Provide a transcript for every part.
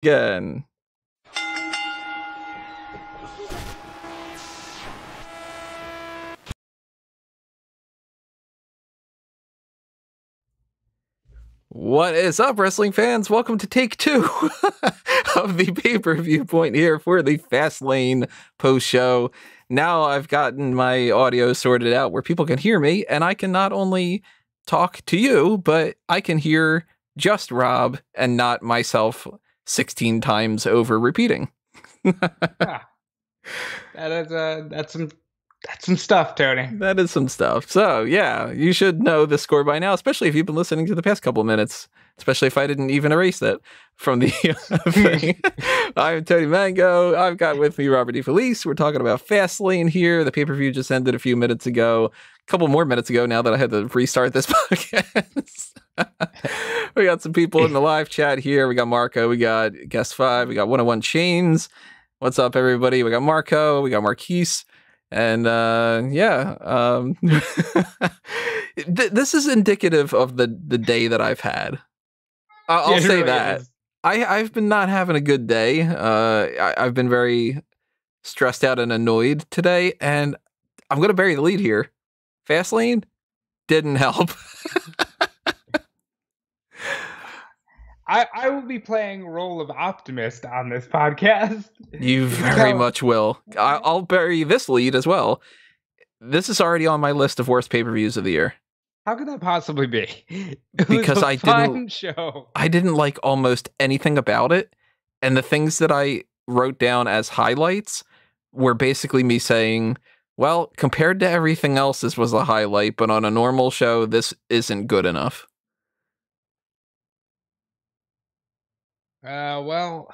Again. What is up, wrestling fans? Welcome to take 2 of the Pay-Per-Viewpoint here for the Fastlane post-show. Now I've gotten my audio sorted out where people can hear me, and I can not only talk to you, but I can hear just Rob and not myself 16 times over repeating. Yeah. That's some stuff, Tony. That is some stuff. So, yeah, you should know the score by now, especially if you've been listening to the past couple of minutes, especially if I didn't even erase that from the thing. I'm Tony Mango. I've got with me Robert DeFelice. We're talking about Fastlane here. The pay-per-view just ended a few minutes ago, a couple more minutes ago now that I had to restart this podcast. We got some people in the live chat here. We got Marco. We got Guest 5. We got 101 Chains. What's up, everybody? We got Marco. We got Marquise. And this is indicative of the day that I've had. I'll say really that. I've been not having a good day. I've been very stressed out and annoyed today, and I'm going to bury the lead here. Fastlane didn't help. I will be playing role of optimist on this podcast. You very much will. I'll bury this lead as well. This is already on my list of worst pay-per-views of the year. How could that possibly be? Because I didn't like almost anything about it, and the things that I wrote down as highlights were basically me saying, well, compared to everything else, this was a highlight, but on a normal show, this isn't good enough. Well,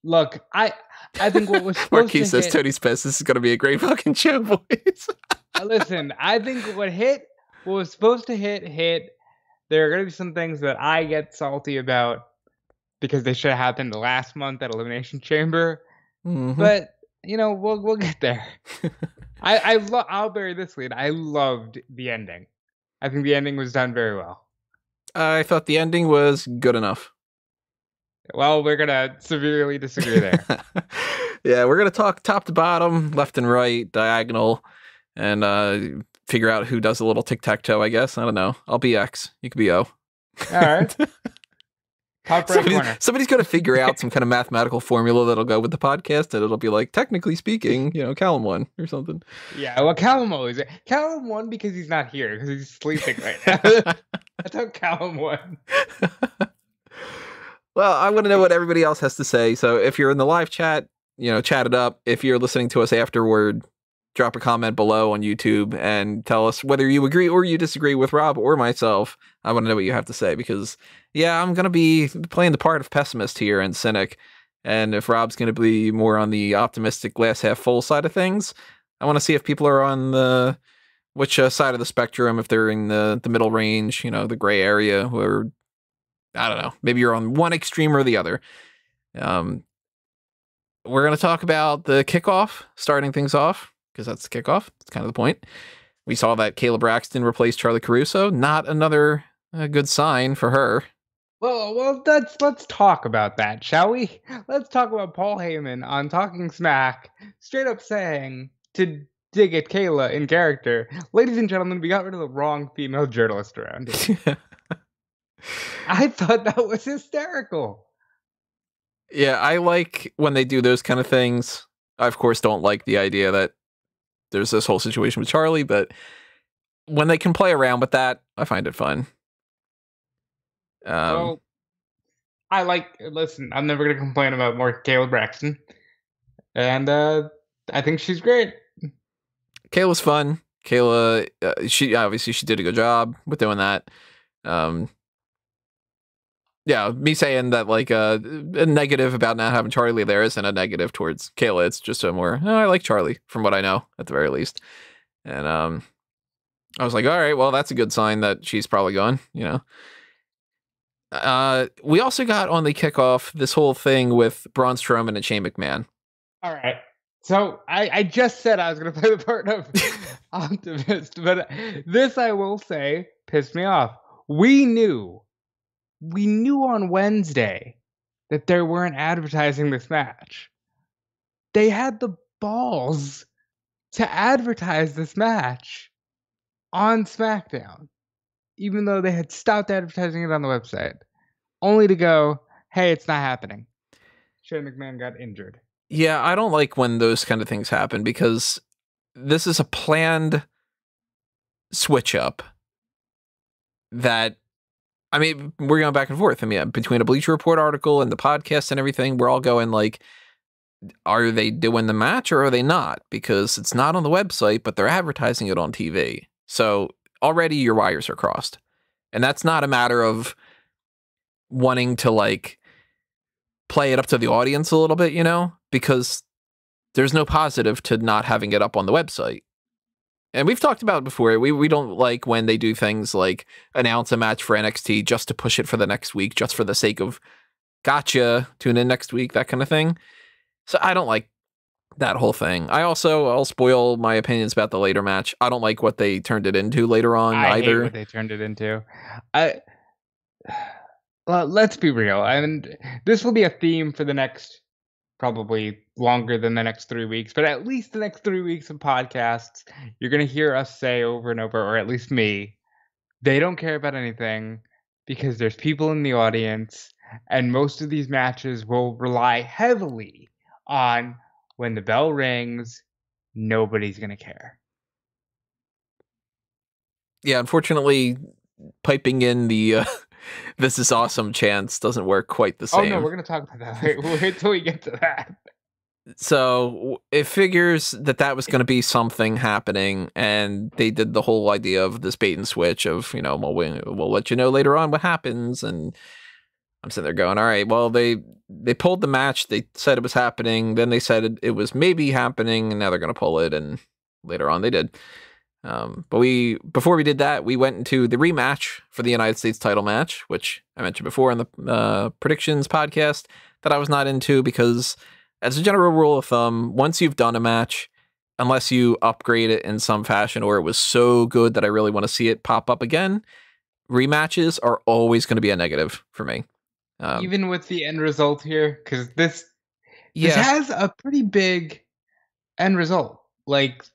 look, I think what was supposed Marquis says Tony's pissed. This is going to be a great fucking show, boys. Listen, I think what was supposed to hit. There are going to be some things that I get salty about because they should have happened last month at Elimination Chamber. Mm-hmm. But we'll get there. I'll bury this lead. I loved the ending. I think the ending was done very well. I thought the ending was good enough. Well, we're going to severely disagree there. Yeah, we're going to talk top to bottom, left and right, diagonal, and figure out who does a little tic-tac-toe, I guess. I don't know. I'll be X. You could be O. All right. Top right corner. Somebody's going to figure out some kind of mathematical formula that'll go with the podcast, and it'll be like, technically speaking, Callum won or something. Yeah, well, Callum won because he's not here, because he's sleeping right now. That's how Callum won. Well, I want to know what everybody else has to say. So if you're in the live chat, chat it up. If you're listening to us afterward, drop a comment below on YouTube and tell us whether you agree or you disagree with Rob or myself. I want to know what you have to say because, yeah, I'm going to be playing the part of pessimist here and cynic. And if Rob's going to be more on the optimistic glass half full side of things, I want to see if people are on which side of the spectrum, if they're in the middle range, the gray area, or I don't know. Maybe you're on one extreme or the other. We're going to talk about the kickoff, starting things off, because that's the kickoff. That's kind of the point. We saw that Kayla Braxton replaced Charlie Caruso. Not another good sign for her. Well, let's talk about that, shall we? Let's talk about Paul Heyman on Talking Smack, straight up saying to dig at Kayla in character, ladies and gentlemen, we got rid of the wrong female journalist around here. I thought that was hysterical. Yeah, I like when they do those kind of things. I, of course, don't like the idea that there's this whole situation with Charlie, but when they can play around with that, I find it fun. Well, listen, I'm never going to complain about more Kayla Braxton. And I think she's great. Kayla's fun. Kayla, she did a good job with doing that. Yeah, me saying that like a negative about not having Charlie there isn't a negative towards Kayla. It's just a more, I like Charlie from what I know at the very least. And I was like, all right, well, that's a good sign that she's probably gone, We also got on the kickoff this whole thing with Braun Strowman and Shane McMahon. All right. So I just said I was going to play the part of optimist, but this I will say pissed me off. We knew on Wednesday that they weren't advertising this match. They had the balls to advertise this match on SmackDown, even though they had stopped advertising it on the website, only to go, hey, it's not happening. Shane McMahon got injured. Yeah, I don't like when those kind of things happen because this is a planned switch up that, I mean, we're going back and forth. I mean, between a Bleacher Report article and the podcast and everything, we're all going like, are they doing the match or are they not? Because it's not on the website, but they're advertising it on TV. So already your wires are crossed. And that's not a matter of wanting to like play it up to the audience a little bit, you know, because there's no positive to not having it up on the website. And we've talked about it before. We don't like when they do things like announce a match for NXT just to push it for the next week, just for the sake of gotcha, tune in next week, that kind of thing. So I don't like that whole thing. I'll spoil my opinions about the later match. I don't like what they turned it into later on I either. hate what they turned it into. Well, let's be real. And this will be a theme for the next, probably longer than the next 3 weeks, but at least the next 3 weeks of podcasts, you're going to hear us say over and over, or at least me, they don't care about anything because there's people in the audience, and most of these matches will rely heavily on when the bell rings, nobody's going to care. Yeah, unfortunately, piping in the this is awesome chance doesn't work quite the same. Oh, no, we're going to talk about that. We'll wait till we get to that. So it figures that was going to be something happening, and they did the whole idea of this bait and switch of, you know, well, we'll let you know later on what happens. And I'm sitting there going, all right, well, they pulled the match. They said it was happening. Then they said it was maybe happening, and now they're going to pull it. And later on they did. But before we did that, we went into the rematch for the United States title match, which I mentioned before in the predictions podcast that I was not into because, as a general rule of thumb, once you've done a match, unless you upgrade it in some fashion or it was so good that I really want to see it pop up again, rematches are always going to be a negative for me. Even with the end result here, because this has a pretty big end result. Like,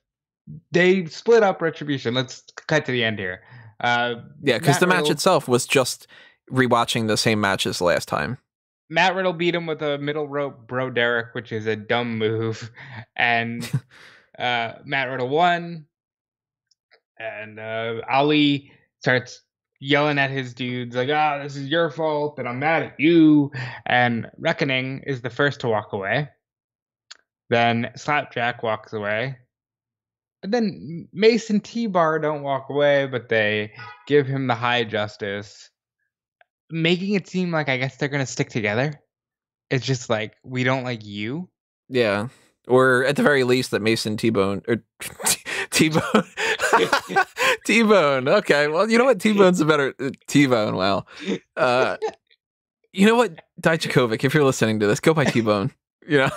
they split up Retribution. Let's cut to the end here. Because the match itself was just rewatching the same match as last time. Matt Riddle beat him with a middle rope bro Derek, which is a dumb move. And Matt Riddle won. And Ali starts yelling at his dudes like, this is your fault, and I'm mad at you. And Reckoning is the first to walk away. Then Slapjack walks away. And then Mace and T-Bar don't walk away, but they give him the high justice, making it seem like I guess they're going to stick together. It's just like, we don't like you. Yeah. Or at the very least that Mason T-Bone, or T-Bone. T-Bone. Okay. Well, you know what? T-Bone's a better T-Bone. Wow. You know what? Dijakovic, if you're listening to this, go by T-Bone. You know,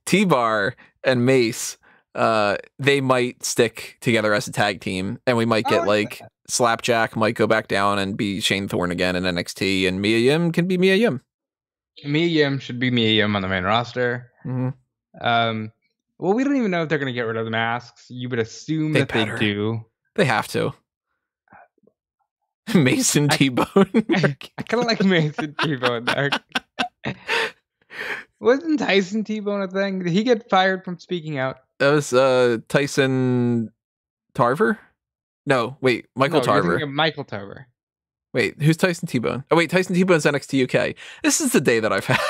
T-Bar and Mace, they might stick together as a tag team, and we might get like Slapjack might go back down and be Shane Thorne again in NXT, and Mia Yim can be Mia Yim. Mia Yim should be Mia Yim on the main roster. Mm-hmm. Well, we don't even know if they're going to get rid of the masks. You would assume they do. They have to. Mason T-Bone. I kind of like Mason T-Bone there. Wasn't Tyson T-Bone a thing? Did he get fired from speaking out? That was Tyson Tarver? No, wait, Michael Tarver. Michael Tarver. Wait, who's Tyson T-Bone? Oh, wait, Tyson T-Bone's NXT UK. This is the day that I've had.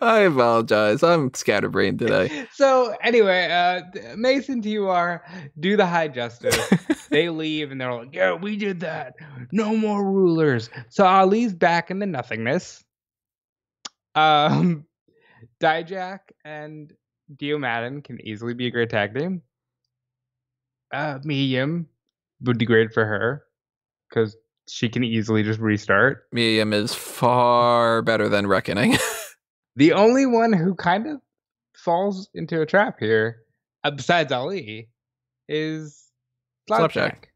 I apologize. I'm scatterbrained today. So, anyway, Mason T-Bar do the high justice. They leave, and they're like, yeah, we did that. No more rulers. So, Ali's back in the nothingness. Dijak and Dio Madden can easily be a great tag team. Mia Yim would be great for her because she can easily just restart. Mia Yim is far better than Reckoning. The only one who kind of falls into a trap here, besides Ali, is Slapjack.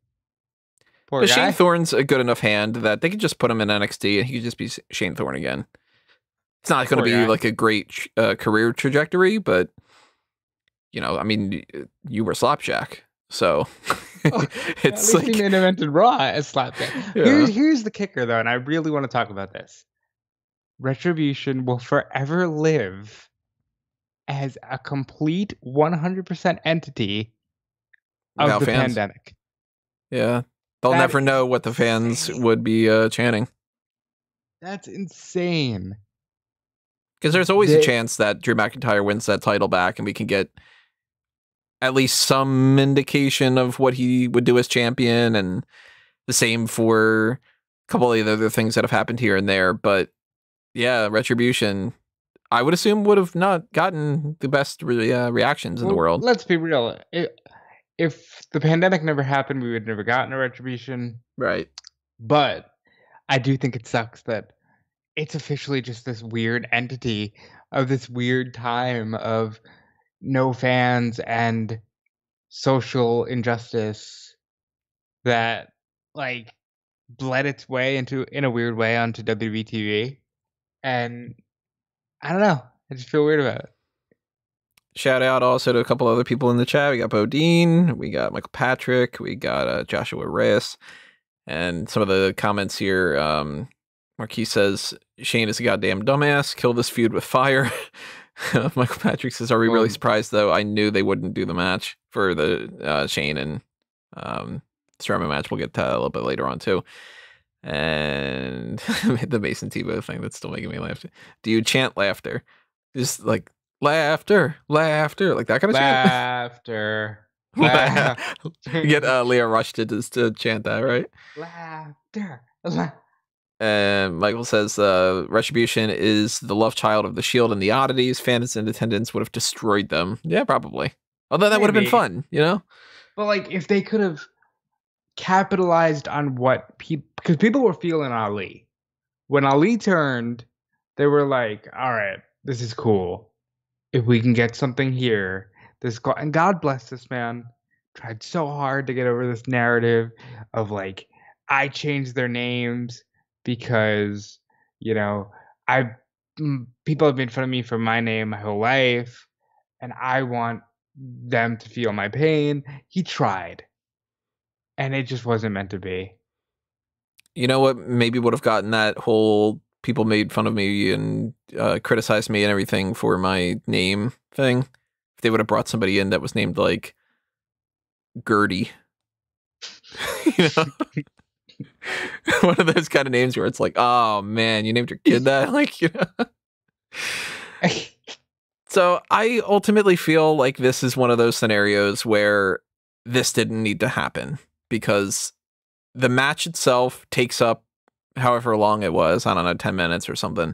Poor But guy. Shane Thorne's a good enough hand that they could just put him in NXT and he could just be Shane Thorne again. It's not going to be like a great career trajectory, but I mean, you were Slapjack, so it's at least he main evented Raw as Slapjack. Yeah. Here's the kicker, though, and I really want to talk about this. Retribution will forever live as a complete 100% entity of the pandemic. Yeah. They'll never know what the fans would be chanting. That's insane. Because there's always a chance that Drew McIntyre wins that title back and we can get at least some indication of what he would do as champion, and the same for a couple of the other things that have happened here and there. But yeah, Retribution, I would assume, would have not gotten the best reactions in the world. Let's be real. If the pandemic never happened, we would never gotten a Retribution. Right. But I do think it sucks that it's officially just this weird entity of this weird time of no fans and social injustice that like bled its way in a weird way onto WWE TV. And I don't know. I just feel weird about it. Shout out also to a couple other people in the chat. We got Bodine, we got Michael Patrick, we got Joshua Reyes, and some of the comments here. Marquis says, Shane is a goddamn dumbass. Kill this feud with fire. Michael Patrick says, are we really surprised, though? I knew they wouldn't do the match for the Shane and Strowman match. We'll get to that a little bit later on, too. And the Mason Tebow thing, that's still making me laugh. Do you chant laughter? Just like, laughter, like that kind of laughter. You get Leah Rush to chant that, right? Laughter. And Michael says, Retribution is the love child of the Shield and the Oddities. Fans in attendance would have destroyed them. Yeah, probably. Although that would have been fun, But like, if they could have capitalized on what people, because people were feeling Ali. When Ali turned, they were like, all right, this is cool. If we can get something here, and God bless this man, tried so hard to get over this narrative of like, I changed their names because, people have made fun of me for my name my whole life, and I want them to feel my pain. He tried, and it just wasn't meant to be. You know what maybe would have gotten that whole people made fun of me and criticized me and everything for my name thing? If they would have brought somebody in that was named like Gertie. One of those kind of names where it's like, oh man, you named your kid that? So I ultimately feel like this is one of those scenarios where this didn't need to happen, because the match itself takes up however long it was, I don't know, 10 minutes or something,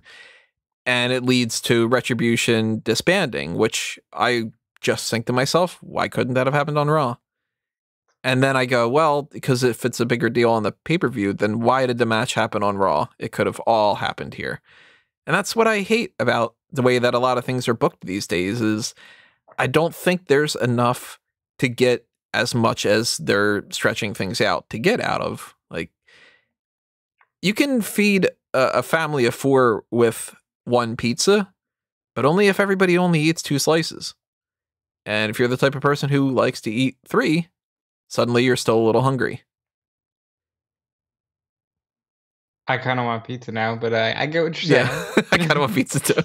and it leads to Retribution disbanding, which I just think to myself, why couldn't that have happened on Raw? And then I go, well, because if it's a bigger deal on the pay-per-view, then why did the match happen on Raw? It could have all happened here. And that's what I hate about the way that a lot of things are booked these days, is I don't think there's enough to get as much as they're stretching things out to get out of. Like, you can feed a family of 4 with 1 pizza, but only if everybody only eats 2 slices. And if you're the type of person who likes to eat 3, suddenly you're still a little hungry. I kind of want pizza now, but I get what you're saying. Yeah, I kind of want pizza too.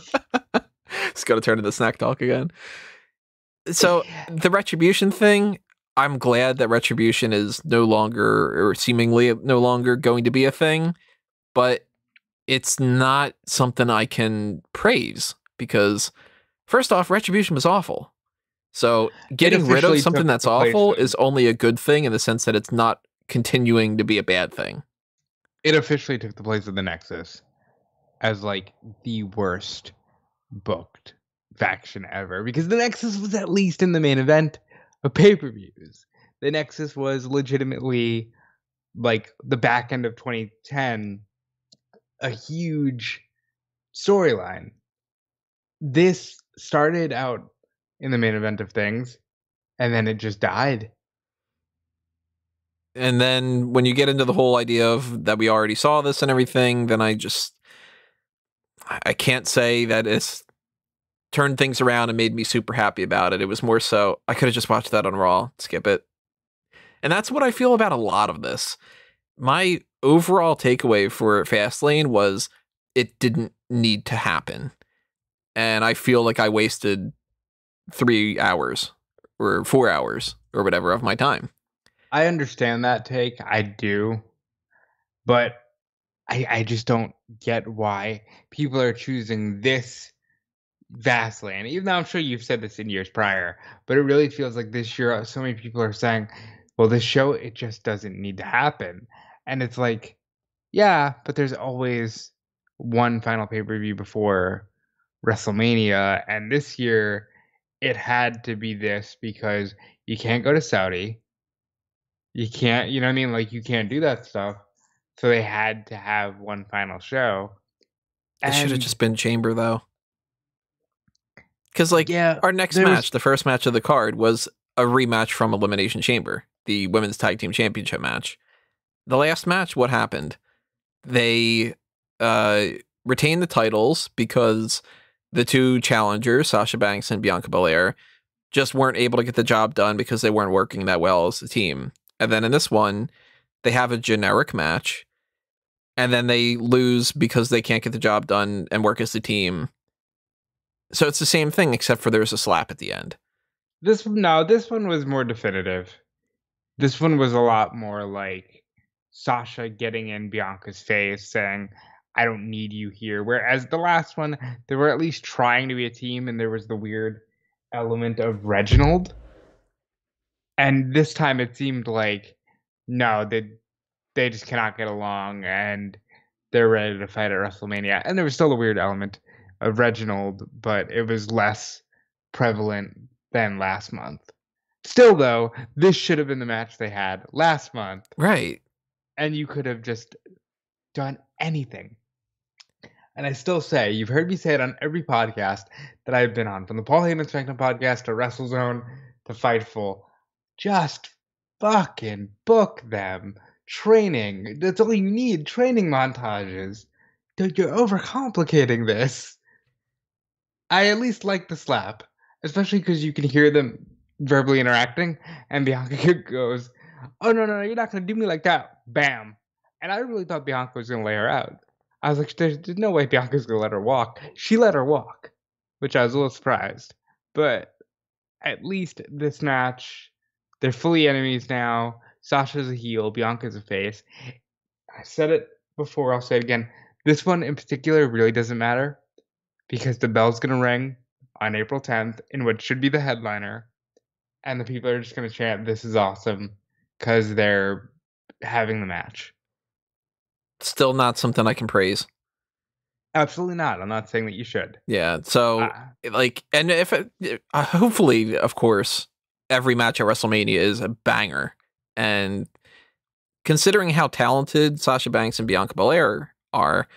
It's got to turn into snack talk again. So the Retribution thing, I'm glad that Retribution is no longer, or seemingly no longer, going to be a thing, but it's not something I can praise, because first off, Retribution was awful. So getting rid of something that's awful is only a good thing, in the sense that it's not continuing to be a bad thing. It officially took the place of the Nexus as like the worst booked faction ever, because the Nexus was at least in the main event of pay-per-views. The Nexus was legitimately, like, the back end of 2010, a huge storyline. This started out in the main event of things, and then it just died. And then when you get into the whole idea of that we already saw this and everything, then I can't say that it's turned things around and made me super happy about it. It was more so I could have just watched that on Raw, skip it. And that's what I feel about a lot of this. My overall takeaway for Fastlane was it didn't need to happen. And I feel like I wasted 3 hours or 4 hours or whatever of my time. I understand that take. I do. But I just don't get why people are choosing this Fastlane. Even though I'm sure you've said this in years prior, but it really feels like this year so many people are saying, well, this show, it just doesn't need to happen. And it's like, yeah, but there's always one final pay-per-view before WrestleMania. And this year, it had to be this because you can't go to Saudi. You can't, you know what I mean? Like, you can't do that stuff. So they had to have one final show. It should have And just been Chamber, though. Because, like, yeah, our next match, the first match of the card, was a rematch from Elimination Chamber, the Women's Tag Team Championship match. The last match, what happened? They retained the titles because the two challengers, Sasha Banks and Bianca Belair, just weren't able to get the job done because they weren't working that well as a team. And then in this one, they have a generic match, and then they lose because they can't get the job done and work as a team. So it's the same thing, except for there's a slap at the end. This one was more definitive. This one was a lot more like Sasha getting in Bianca's face saying, I don't need you here. Whereas the last one, they were at least trying to be a team, and there was the weird element of Reginald. And this time it seemed like, no, they just cannot get along, and they're ready to fight at WrestleMania. And there was still a weird element of Reginald, but it was less prevalent than last month. Still, though, this should have been the match they had last month. Right. And you could have just done anything. And I still say, you've heard me say it on every podcast that I've been on, from the Paul Heyman SmackDown podcast to WrestleZone to Fightful. Just fucking book them. Training. That's all you need. Training montages. Dude, you're overcomplicating this. I at least like the slap, especially because you can hear them verbally interacting, and Bianca goes, oh, no, you're not going to do me like that. Bam. And I really thought Bianca was going to lay her out. I was like, there's no way Bianca's going to let her walk. She let her walk, which I was a little surprised. But at least this match, they're fully enemies now. Sasha's a heel, Bianca's a face. I said it before, I'll say it again. This one in particular really doesn't matter because the bell's going to ring on April 10th in what should be the headliner. And the people are just going to chant, this is awesome, because they're having the match. Still not something I can praise. Absolutely not. I'm not saying that you should. Yeah. So, and if hopefully, of course, every match at WrestleMania is a banger. And considering how talented Sasha Banks and Bianca Belair are,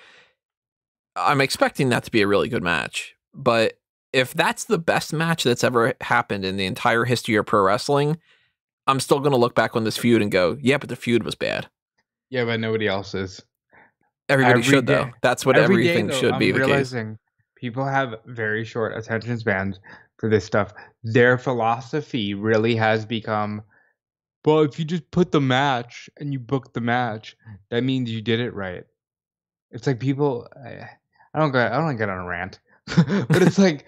I'm expecting that to be a really good match. But if that's the best match that's ever happened in the entire history of pro wrestling, I'm still going to look back on this feud and go, yeah, but the feud was bad. Yeah, but nobody else is. Everybody should, though. That's what everything should be the case. I'm realizing people have very short attention spans for this stuff. Their philosophy really has become, well, if you just put the match and you book the match, that means you did it right. It's like people, I don't get on a rant, but it's like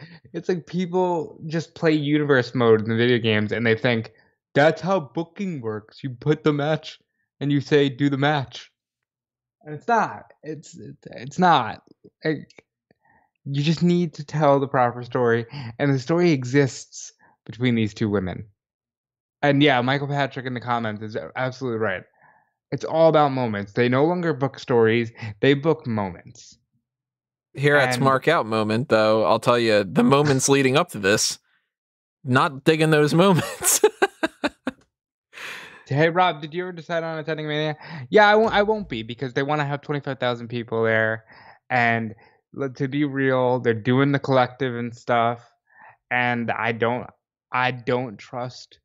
people just play universe mode in the video games and they think that's how booking works. You put the match and you say do the match. And it's not. It's not. You just need to tell the proper story, and the story exists between these two women. And yeah, Michael Patrick in the comments is absolutely right. It's all about moments. They no longer book stories; they book moments. Here at Smark Out moment, though, I'll tell you the moments leading up to this. Not digging those moments. Hey Rob, did you ever decide on attending Mania? Yeah, I won't be because they want to have 25,000 people there, and to be real, they're doing the collective and stuff, and I don't trust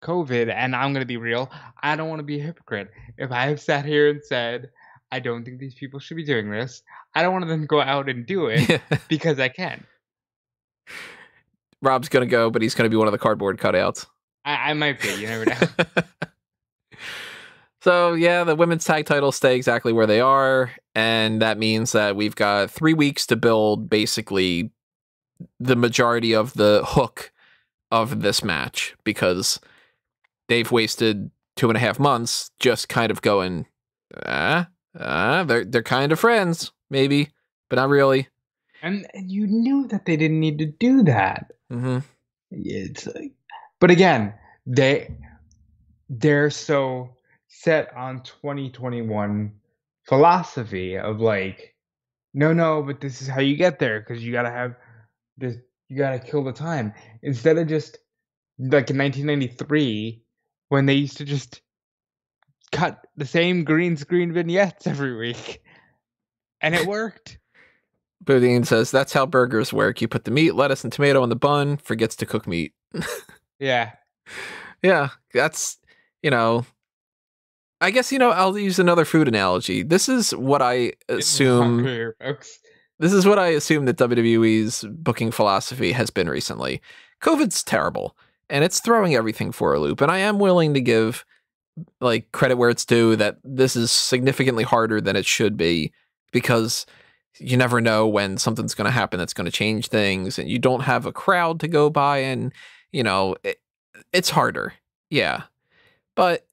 COVID, and I'm going to be real, I don't want to be a hypocrite. If I have sat here and said, I don't think these people should be doing this, I don't want to then go out and do it because I can. Rob's going to go, but he's going to be one of the cardboard cutouts. I might be, you never know. So, yeah, the women's tag titles stay exactly where they are, and that means that we've got 3 weeks to build basically the majority of the hook of this match, because they've wasted 2.5 months just kind of going, they're kind of friends, maybe, but not really. And you knew that they didn't need to do that. Mm-hmm. It's like, but again, they're so set on 2021 philosophy of like, no, but this is how you get there, because you gotta have this, you gotta kill the time, instead of just like in 1993 when they used to just cut the same green screen vignettes every week, and it worked. Boudin says, that's how burgers work. You put the meat, lettuce, and tomato in the bun, forgets to cook meat. Yeah. Yeah, that's, I guess, I'll use another food analogy. This is what I assume. Here, folks. This is what I assume that WWE's booking philosophy has been recently. COVID's terrible, and it's throwing everything for a loop. And I am willing to give credit where it's due that this is significantly harder than it should be, because you never know when something's going to happen that's going to change things, and you don't have a crowd to go by, and it's harder. Yeah. But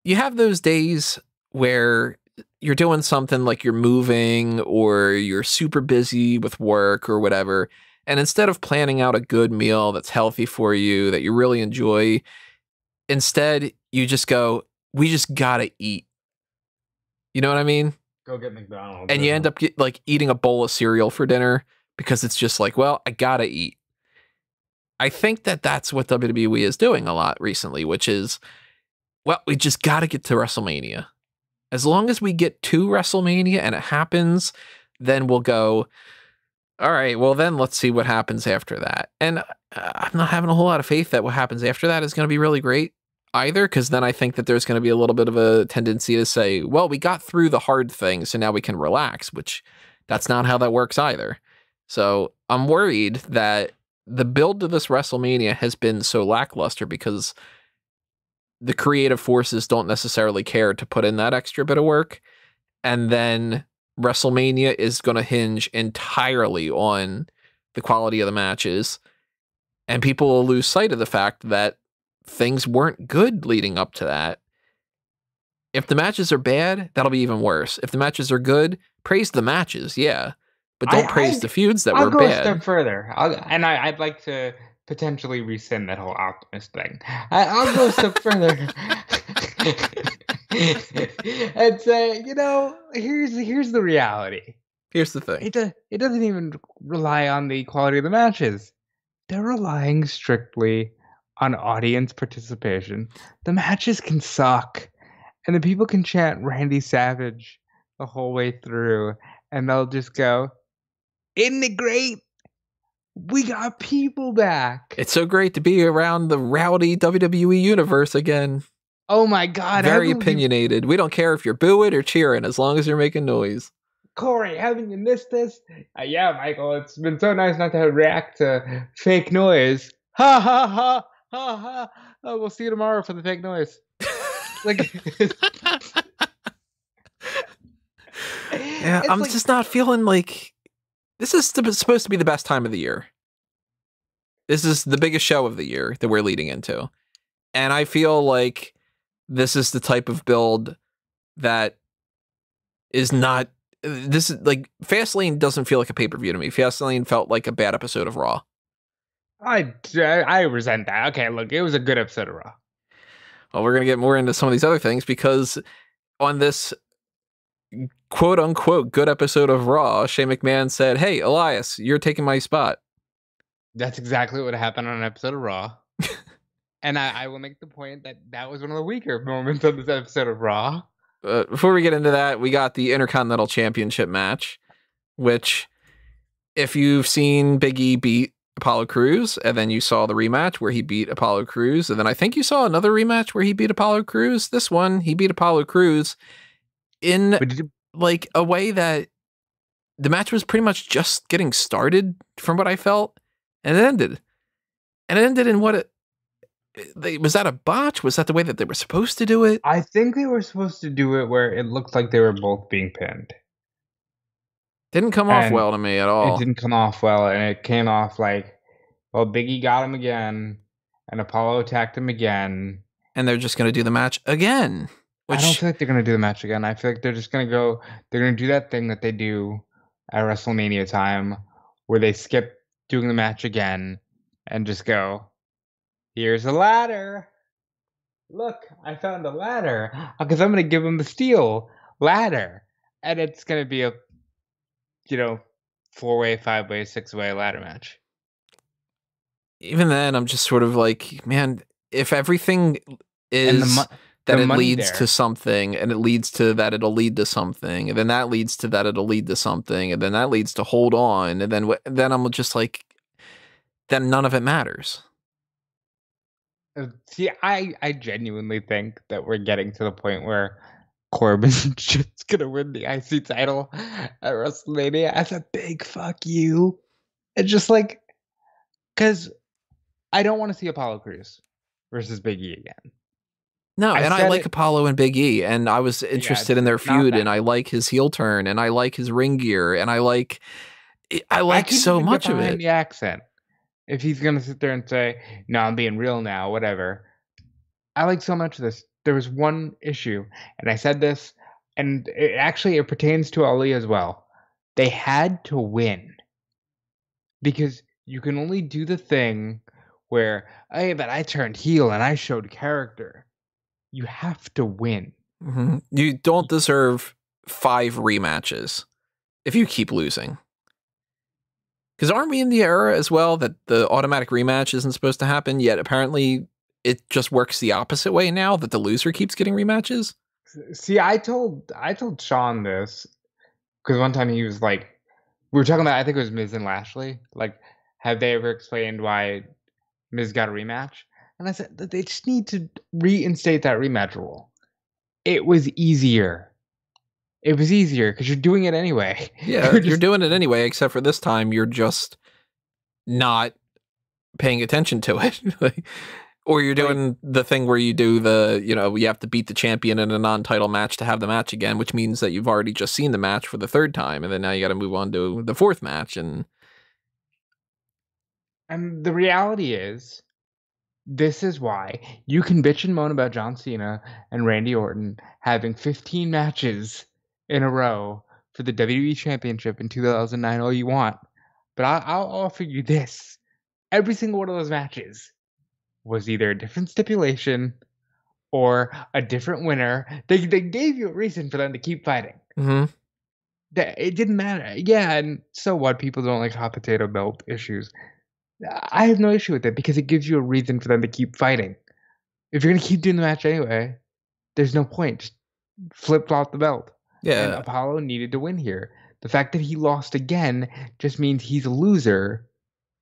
you have those days where you're doing something like you're moving or you're super busy with work or whatever, and instead of planning out a good meal that's healthy for you, that you really enjoy, instead you just go, we just gotta eat. You know what I mean? Go get McDonald's. And you end up eating a bowl of cereal for dinner because it's just like, well, I gotta eat. I think that that's what WWE is doing a lot recently, which is, well, we just got to get to WrestleMania. As long as we get to WrestleMania and it happens, then we'll go, all right, well, then let's see what happens after that. And I'm not having a whole lot of faith that what happens after that is going to be really great either, because then I think that there's going to be a little bit of a tendency to say, well, we got through the hard thing, so now we can relax, which that's not how that works either. So I'm worried that the build to this WrestleMania has been so lackluster because the creative forces don't necessarily care to put in that extra bit of work. And then WrestleMania is going to hinge entirely on the quality of the matches. And people will lose sight of the fact that things weren't good leading up to that. If the matches are bad, that'll be even worse. If the matches are good, praise the matches, yeah. But don't praise the feuds that were bad. I'll go a step further. I'd like to potentially rescind that whole Optimist thing. I'll go a step further and say, here's the reality. Here's the thing. It doesn't even rely on the quality of the matches. They're relying strictly on audience participation. The matches can suck, and the people can chant Randy Savage the whole way through, and they'll just go, isn't it great? We got people back. It's so great to be around the rowdy WWE universe again. Oh my God. Very opinionated. We don't care if you're booing or cheering as long as you're making noise. Corey, haven't you missed this? Yeah, Michael, it's been so nice not to react to fake noise. Ha ha ha ha ha. Oh, we'll see you tomorrow for the fake noise. Yeah, I'm just not feeling like this is supposed to be the best time of the year. This is the biggest show of the year that we're leading into. And I feel like this is the type of build that is not... This is like... Fastlane doesn't feel like a pay-per-view to me. Fastlane felt like a bad episode of Raw. I resent that. Okay, look, it was a good episode of Raw. Well, we're going to get more into some of these other things because on this quote-unquote good episode of Raw, Shane McMahon said, hey, Elias, you're taking my spot. That's exactly what happened on an episode of Raw. And I will make the point that was one of the weaker moments of this episode of Raw. Before we get into that, we got the Intercontinental Championship match, which, if you've seen Big E beat Apollo Crews, and then you saw the rematch where he beat Apollo Crews, and then I think you saw another rematch where he beat Apollo Crews. This one, he beat Apollo Crews in like a way that the match was pretty much just getting started from what I felt, and it ended. And it ended in what was that a botch? Was that the way that they were supposed to do it? I think they were supposed to do it where it looked like they were both being pinned. Didn't come off well to me at all. It didn't come off well, and it came off like, well, Big E got him again, and Apollo attacked him again. And they're just going to do the match again. I don't feel like they're going to do the match again. I feel like they're just going to go, they're going to do that thing that they do at WrestleMania time, where they skip doing the match again and just go, here's a ladder. Look, I found a ladder. Because I'm going to give him the steel ladder. And it's going to be a, 4-way, 5-way, 6-way ladder match. Even then, I'm just sort of like, man, if everything is that it leads to something, and it leads to that it'll lead to something, and then that leads to that it'll lead to something, and then that leads to hold on, and then I'm just like, then none of it matters. See, I genuinely think that we're getting to the point where Corbin's just gonna win the IC title at WrestleMania as a big fuck you. It's just like, because I don't want to see Apollo Crews versus Big E again. No, I like Apollo and Big E, and I was interested in their feud, and I like his heel turn, and I like his ring gear, and I like so much of it. The accent. If he's gonna sit there and say, "No, I'm being real now," whatever. I like so much of this. There was one issue, and I said this, and it pertains to Ali as well. They had to win, because you can only do the thing where, hey, but I turned heel and I showed character. You have to win. Mm-hmm. You don't deserve 5 rematches if you keep losing. Because aren't we in the era as well that the automatic rematch isn't supposed to happen, yet apparently it just works the opposite way now, that the loser keeps getting rematches? See, I told Sean this, because one time he was like, we were talking about, I think it was Miz and Lashley, like, have they ever explained why Miz got a rematch? And I said that they just need to reinstate that rematch rule. It was easier. It was easier because you're doing it anyway. Yeah, you're doing it anyway, except for this time you're just not paying attention to it. Or you're doing the thing where you do you have to beat the champion in a non-title match to have the match again, which means that you've already just seen the match for the 3rd time, and then now you got to move on to the 4th match. And the reality is, this is why you can bitch and moan about John Cena and Randy Orton having 15 matches in a row for the WWE Championship in 2009 all you want. But I'll offer you this. Every single one of those matches was either a different stipulation or a different winner. They gave you a reason for them to keep fighting. Mm-hmm. It didn't matter. Yeah, and so what? People don't like hot potato belt issues. I have no issue with it because it gives you a reason for them to keep fighting. If you're going to keep doing the match anyway, there's no point. Just flip-flop the belt. Yeah. And Apollo needed to win here. The fact that he lost again just means he's a loser,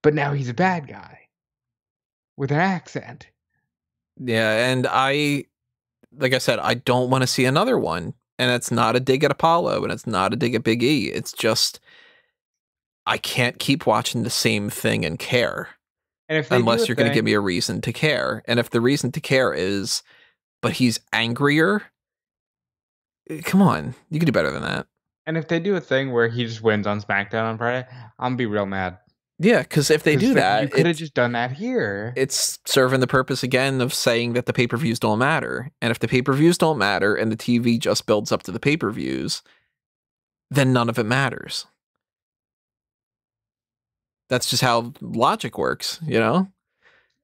but now he's a bad guy with an accent. Yeah, and like I said, I don't want to see another one. And it's not a dig at Apollo, and it's not a dig at Big E. It's just, I can't keep watching the same thing and care. And unless you're going to give me a reason to care. And if the reason to care is, but he's angrier, come on, you can do better than that. And if they do a thing where he just wins on SmackDown on Friday, I'm going to be real mad. Yeah, because if they do that, you could have just done that here. It's serving the purpose again of saying that the pay-per-views don't matter. And if the pay-per-views don't matter and the TV just builds up to the pay-per-views, then none of it matters. That's just how logic works, you know?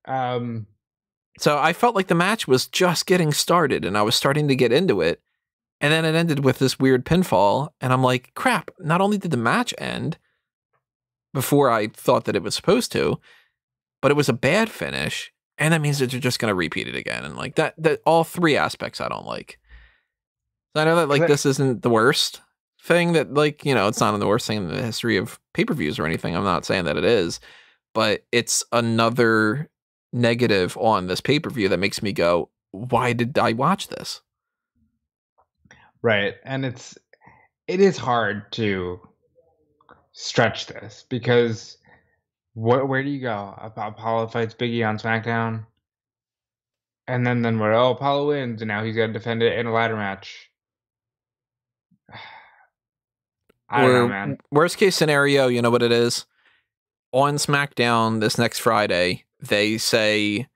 So I felt like the match was just getting started and I was starting to get into it. And then it ended with this weird pinfall. And I'm like, crap, not only did the match end before I thought that it was supposed to, but it was a bad finish. And that means that you're just going to repeat it again. And like that all 3 aspects I don't like. So I know that like this isn't the worst thing that, like, you know, it's not the worst thing in the history of pay-per-views or anything. I'm not saying that it is, but it's another negative on this pay-per-view that makes me go, why did I watch this? Right. And it is hard to stretch this because where do you go? Apollo fights Big E on SmackDown, and then what? Oh, Apollo wins, and now he's got to defend it in a ladder match. I don't know, man. Worst case scenario, you know what it is? On SmackDown this next Friday, they say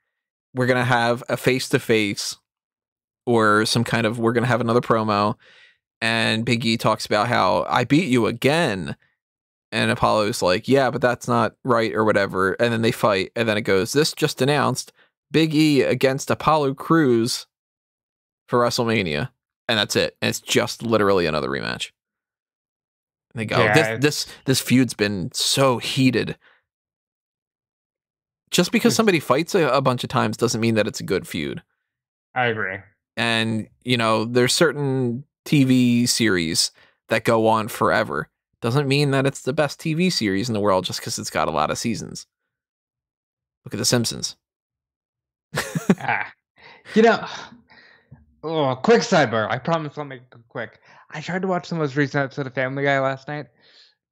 we're going to have a face-to-face or some kind of, we're going to have another promo, and Big E talks about how I beat you again. And Apollo's like, yeah, but that's not right or whatever. And then they fight. And then it goes, this just announced Big E against Apollo Crews for WrestleMania. And that's it. And it's just literally another rematch. And they go, Yeah, this feud's been so heated. Just because somebody fights a bunch of times doesn't mean that it's a good feud. I agree. And, you know, there's certain TV series that go on forever. Doesn't mean that it's the best TV series in the world just because it's got a lot of seasons. Look at The Simpsons. You know, quick sidebar. I promise I'll make it quick. I tried to watch the most recent episode of Family Guy last night.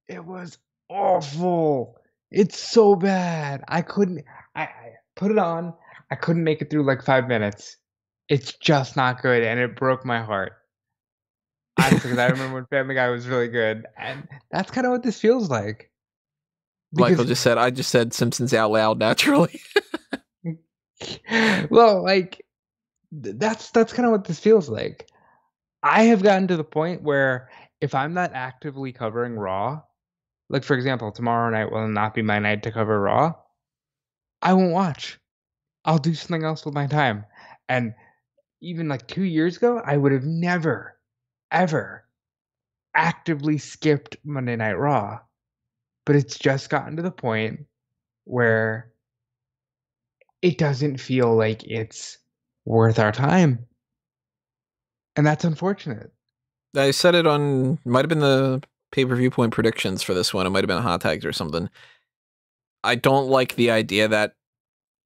It was awful. It's so bad. I couldn't. I put it on. I couldn't make it through like 5 minutes. It's just not good, and it broke my heart. Honestly, because I remember when Family Guy was really good, and that's kind of what this feels like. Michael just said, I just said Simpsons out loud naturally. Well, like, that's kind of what this feels like. I have gotten to the point where if I'm not actively covering Raw, like, for example, tomorrow night will not be my night to cover Raw, I won't watch. I'll do something else with my time. And even like 2 years ago, I would have never, ever actively skipped Monday Night Raw. But it's just gotten to the point where it doesn't feel like it's worth our time. And that's unfortunate. I said it on, might have been the Pay-Per-Viewpoint predictions for this one. It might have been hot tags or something. I don't like the idea that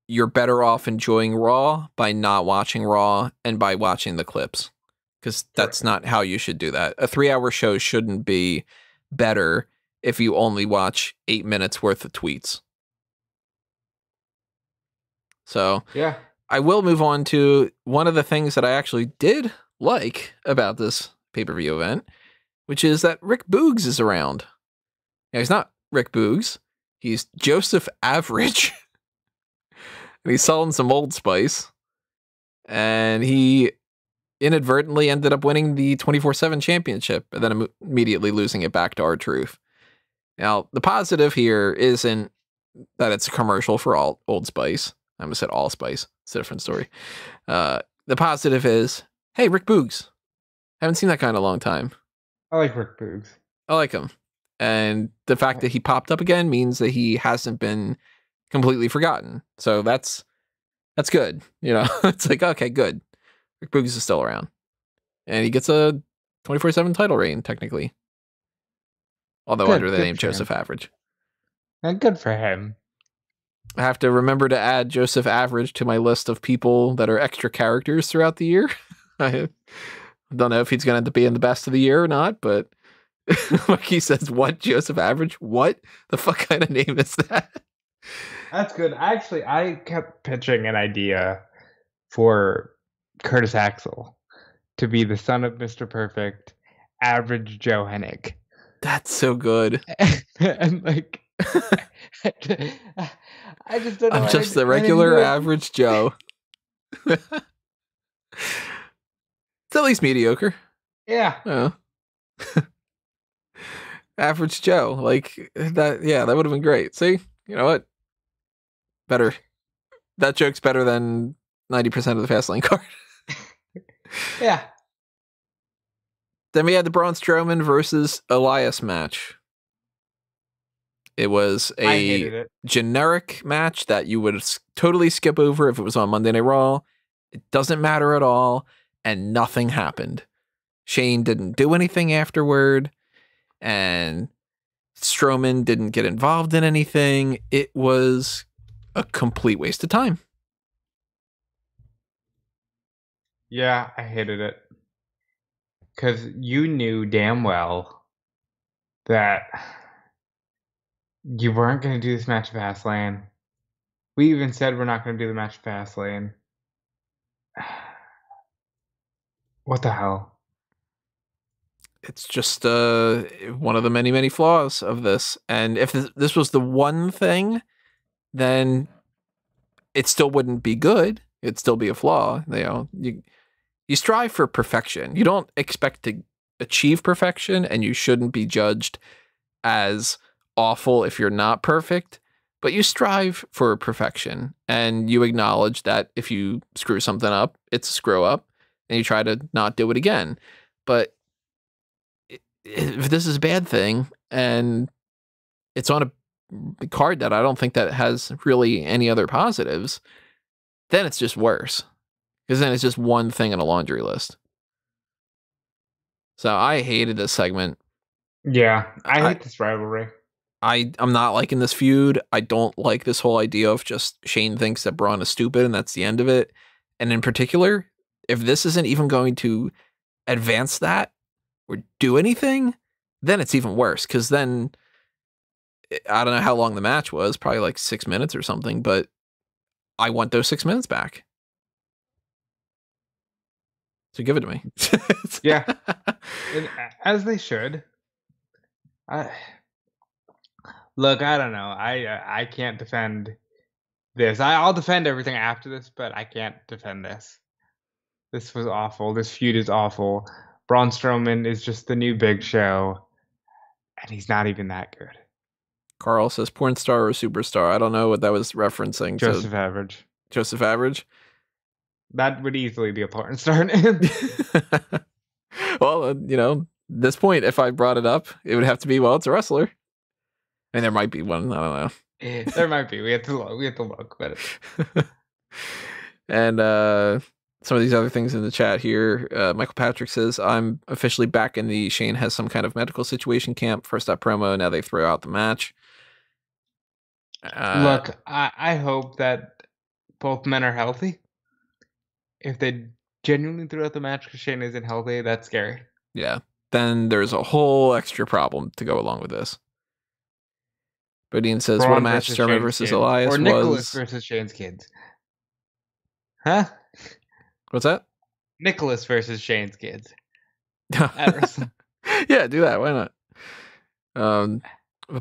you're better off enjoying Raw by not watching Raw and by watching the clips. Because that's not how you should do that. A 3-hour show shouldn't be better if you only watch 8 minutes worth of tweets. So Yeah, I will move on to one of the things that I actually did like about this pay-per-view event, which is that Rick Boogs is around. Now, he's not Rick Boogs. He's Joseph Average. And he's selling some Old Spice. And he inadvertently ended up winning the 24/7 championship and then immediately losing it back to R-Truth. Now, the positive here isn't that it's a commercial for Old Spice. I almost said Allspice. It's a different story. The positive is, hey, Rick Boogs. Haven't seen that guy in a long time. I like Rick Boogs. I like him. And the fact that he popped up again means that he hasn't been completely forgotten. So that's good. You know, it's like, okay, good. Rick Boogs is still around. And he gets a 24/7 title reign, technically. Although under the name Joseph Average. And good for him. I have to remember to add Joseph Average to my list of people that are extra characters throughout the year. I don't know if he's going to end up being the best of the year or not, but like he says, what, Joseph Average? What the fuck kind of name is that? That's good. Actually, I kept pitching an idea for Curtis Axel to be the son of Mr. Perfect, Average Joe Hennig. That's so good. And like, I just don't know. I'm just the regular average Joe. It's at least mediocre. Yeah. Oh. Average Joe. Like that. Yeah, that would have been great. See, you know what? Better. That joke's better than 90% of the Fastlane card. Yeah. Then we had the Braun Strowman versus Elias match. It was a generic match that you would totally skip over if it was on Monday Night Raw. It doesn't matter at all, and nothing happened. Shane didn't do anything afterward, and Strowman didn't get involved in anything. It was a complete waste of time. Yeah, I hated it. Because you knew damn well that you weren't going to do this match at Fastlane. We even said we're not going to do the match at Fastlane. What the hell? It's just one of the many, many flaws of this. And if this was the one thing, then it still wouldn't be good. It'd still be a flaw. You strive for perfection. You don't expect to achieve perfection, and you shouldn't be judged as awful if you're not perfect. But you strive for perfection, and you acknowledge that if you screw something up, it's a screw up, and you try to not do it again. But if this is a bad thing, and it's on a card that I don't think that has really any other positives, then it's just worse. Because then it's just one thing on a laundry list. So I hated this segment. Yeah, I hate this rivalry. I'm not liking this feud. I don't like this whole idea of just Shane thinks that Braun is stupid and that's the end of it. And in particular, if this isn't even going to advance that or do anything, then it's even worse. Because then, I don't know how long the match was, probably like 6 minutes or something, but I want those 6 minutes back. So give it to me. Yeah, as they should. Look, I don't know. I can't defend this. I'll defend everything after this, but I can't defend this. This was awful. This feud is awful. Braun Strowman is just the new Big Show, and he's not even that good. Carl says porn star or superstar. I don't know what that was referencing. Joseph Average. Joseph Average? That would easily be a porn star name. Well, at this point, if I brought it up, it would have to be, well, it's a wrestler. And there might be one. I don't know. There might be. We have to look. But and some of these other things in the chat here. Michael Patrick says, I'm officially back in the Shane has some kind of medical situation camp. First up promo. Now they throw out the match. Look, I hope that both men are healthy. If they genuinely threw out the match because Shane isn't healthy, that's scary. Yeah. Then there's a whole extra problem to go along with this. Bodine says, Braun what a match Strowman versus Elias or was. Nicholas versus Shane's kids. Huh? What's that? Nicholas versus Shane's kids. Yeah, do that. Why not?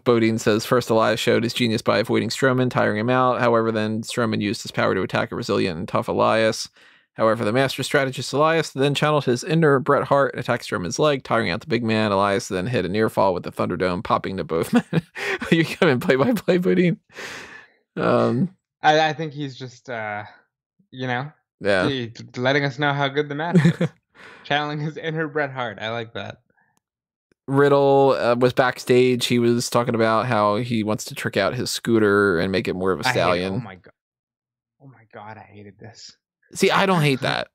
Bodine says, first Elias showed his genius by avoiding Strowman, tiring him out. However, then Strowman used his power to attack a resilient and tough Elias. However, the master strategist Elias then channeled his inner Bret Hart and attacked Strowman's leg, tiring out the big man. Elias then hit a near fall with the Thunderdome, popping to both men. You come in play-by-play, Bodine. I think he's just, yeah, letting us know how good the match is. Channeling his inner Bret Hart. I like that. Riddle was backstage. He was talking about how he wants to trick out his scooter and make it more of a stallion. Oh my god, I hated this. See, I don't hate that.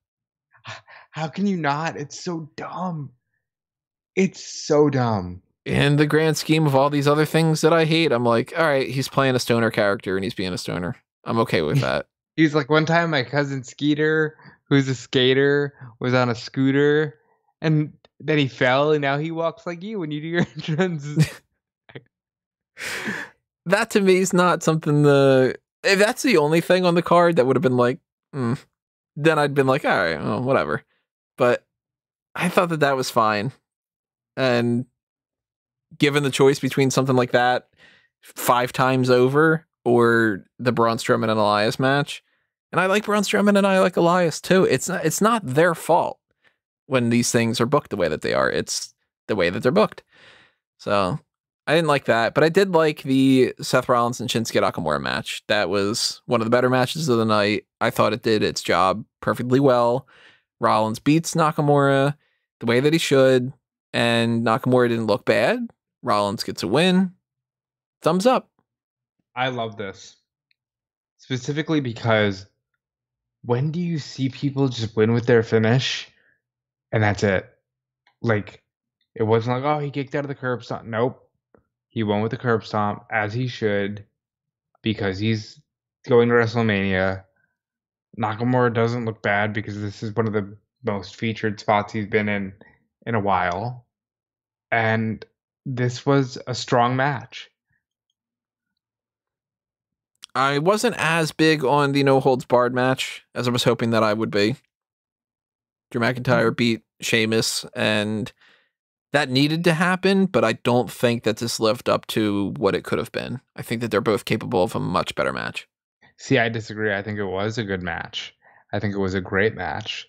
How can you not? It's so dumb. It's so dumb. In the grand scheme of all these other things that I hate, I'm like, all right, he's playing a stoner character and he's being a stoner. I'm okay with that. He's like, one time my cousin Skeeter, who's a skater, was on a scooter and then he fell and now he walks like you when you do your entrance. That to me is not something if that's the only thing on the card that would have been like, then I'd been like, all right, well, whatever. But I thought that was fine. And given the choice between something like that 5 times over or the Braun Strowman and Elias match, and I like Braun Strowman and I like Elias too. It's not their fault when these things are booked the way that they are. It's the way that they're booked. So I didn't like that, but I did like the Seth Rollins and Shinsuke Nakamura match. That was one of the better matches of the night. I thought it did its job perfectly well. Rollins beats Nakamura the way that he should, and Nakamura didn't look bad. Rollins gets a win. Thumbs up. I love this. Specifically because when do you see people just win with their finish and that's it? Like, it wasn't like, oh, he kicked out of the curb. Nope. He won with the curb stomp, as he should, because he's going to WrestleMania. Nakamura doesn't look bad because this is one of the most featured spots he's been in a while. And this was a strong match. I wasn't as big on the no holds barred match as I was hoping that I would be. Drew McIntyre beat Sheamus, and that needed to happen, but I don't think that this lived up to what it could have been. I think that they're both capable of a much better match. See, I disagree. I think it was a good match. I think it was a great match.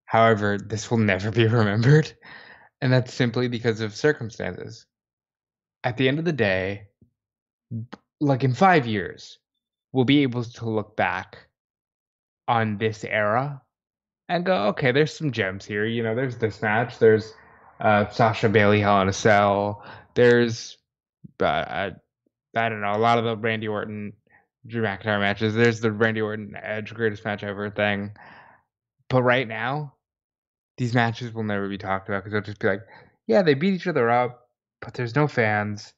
However, this will never be remembered, and that's simply because of circumstances. At the end of the day, like in 5 years, we'll be able to look back on this era and go, okay, there's some gems here. You know, there's this match. There's Sasha Bailey Hell in a Cell. There's, I don't know, a lot of the Randy Orton, Drew McIntyre matches. There's the Randy Orton Edge greatest match ever thing. But right now, these matches will never be talked about because they'll just be like, yeah, they beat each other up, but there's no fans.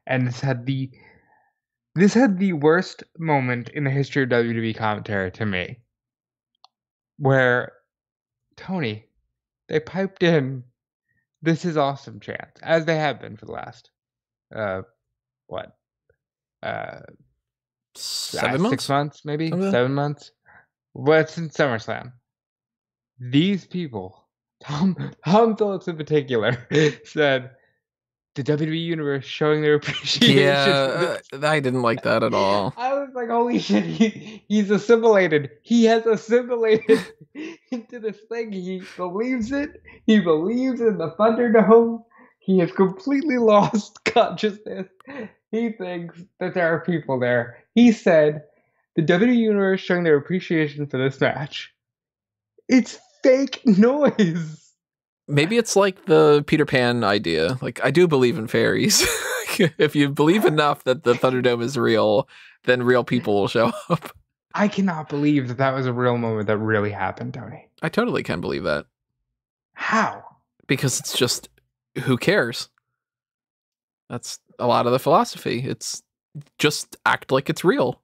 And this had the worst moment in the history of WWE commentary to me, where Tony, they piped in "This is awesome" chants, as they have been for the last 7 months? 6 months, maybe Something? 7 months. But since SummerSlam, these people, Tom Phillips in particular, said the WWE Universe showing their appreciation. Yeah, I didn't like that at all. I was like, holy shit, he's assimilated. He has assimilated into this thing. He believes it. He believes in the Thunderdome. He has completely lost consciousness. He thinks that there are people there. He said, the WWE Universe showing their appreciation for this match. It's fake noise. Maybe it's like the Peter Pan idea. Like, I do believe in fairies. If you believe enough that the Thunderdome is real, then real people will show up. I cannot believe that that was a real moment that really happened, Tony. I totally can believe that. How? Because it's just, who cares? That's a lot of the philosophy. It's just act like it's real.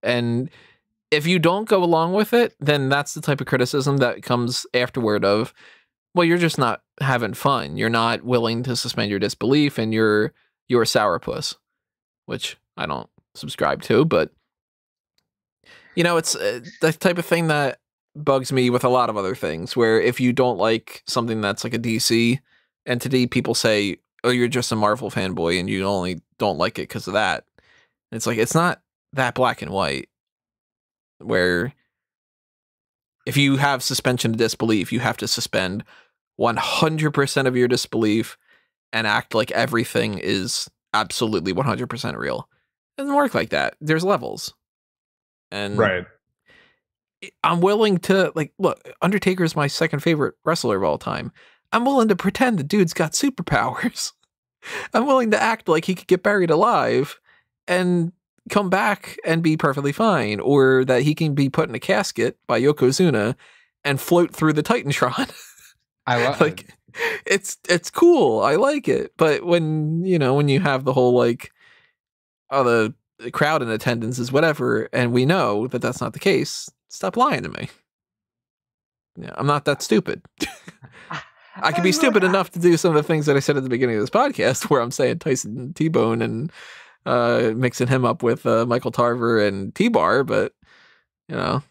And if you don't go along with it, then that's the type of criticism that comes afterward of, well, you're just not having fun. You're not willing to suspend your disbelief, and you're a sourpuss, which I don't subscribe to. But, you know, it's the type of thing that bugs me with a lot of other things, where if you don't like something that's like a DC entity, people say, oh, you're just a Marvel fanboy and you only don't like it because of that. And it's like, it's not that black and white, where if you have suspension of disbelief, you have to suspend 100% of your disbelief and act like everything is absolutely 100% real. It doesn't work like that. There's levels. And right. I'm willing to, like, look, Undertaker is my second favorite wrestler of all time. I'm willing to pretend the dude's got superpowers. I'm willing to act like he could get buried alive and come back and be perfectly fine, or that he can be put in a casket by Yokozuna and float through the Titantron. I love like it's cool. I like it. But when you have the whole like, oh, the crowd in attendance is whatever, and we know that that's not the case, stop lying to me. Yeah, I'm not that stupid. I can be stupid enough to do some of the things that I said at the beginning of this podcast, where I'm saying Tyson T-Bone and mixing him up with Michael Tarver and T-Bar, but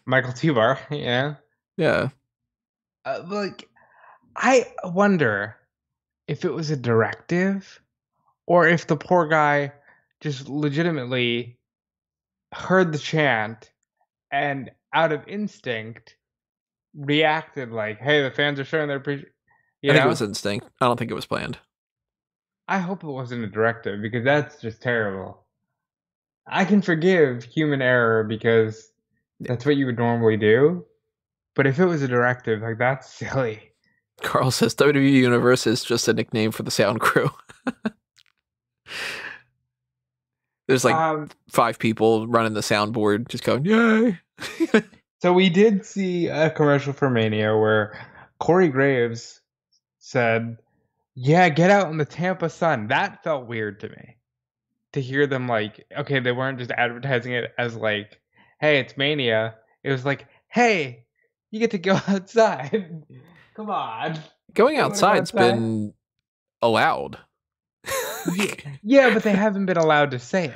Michael T-Bar, yeah. Like, I wonder if it was a directive, or if the poor guy just legitimately heard the chant and out of instinct reacted like, hey, the fans are showing their appreciation. I think it was instinct. I don't think it was planned. I hope it wasn't a directive, because that's just terrible. I can forgive human error because that's what you would normally do. But if it was a directive, like, that's silly. Carl says WWE Universe is just a nickname for the sound crew. There's like 5 people running the soundboard just going, yay. So we did see a commercial for Mania where Corey Graves said, yeah, get out in the Tampa sun. That felt weird to me. to hear them like, okay, they weren't just advertising it as like, hey, it's Mania. It was like, hey, you get to go outside. Come on. Going Don't wanna go outside's outside? been allowed. Yeah, but they haven't been allowed to say it.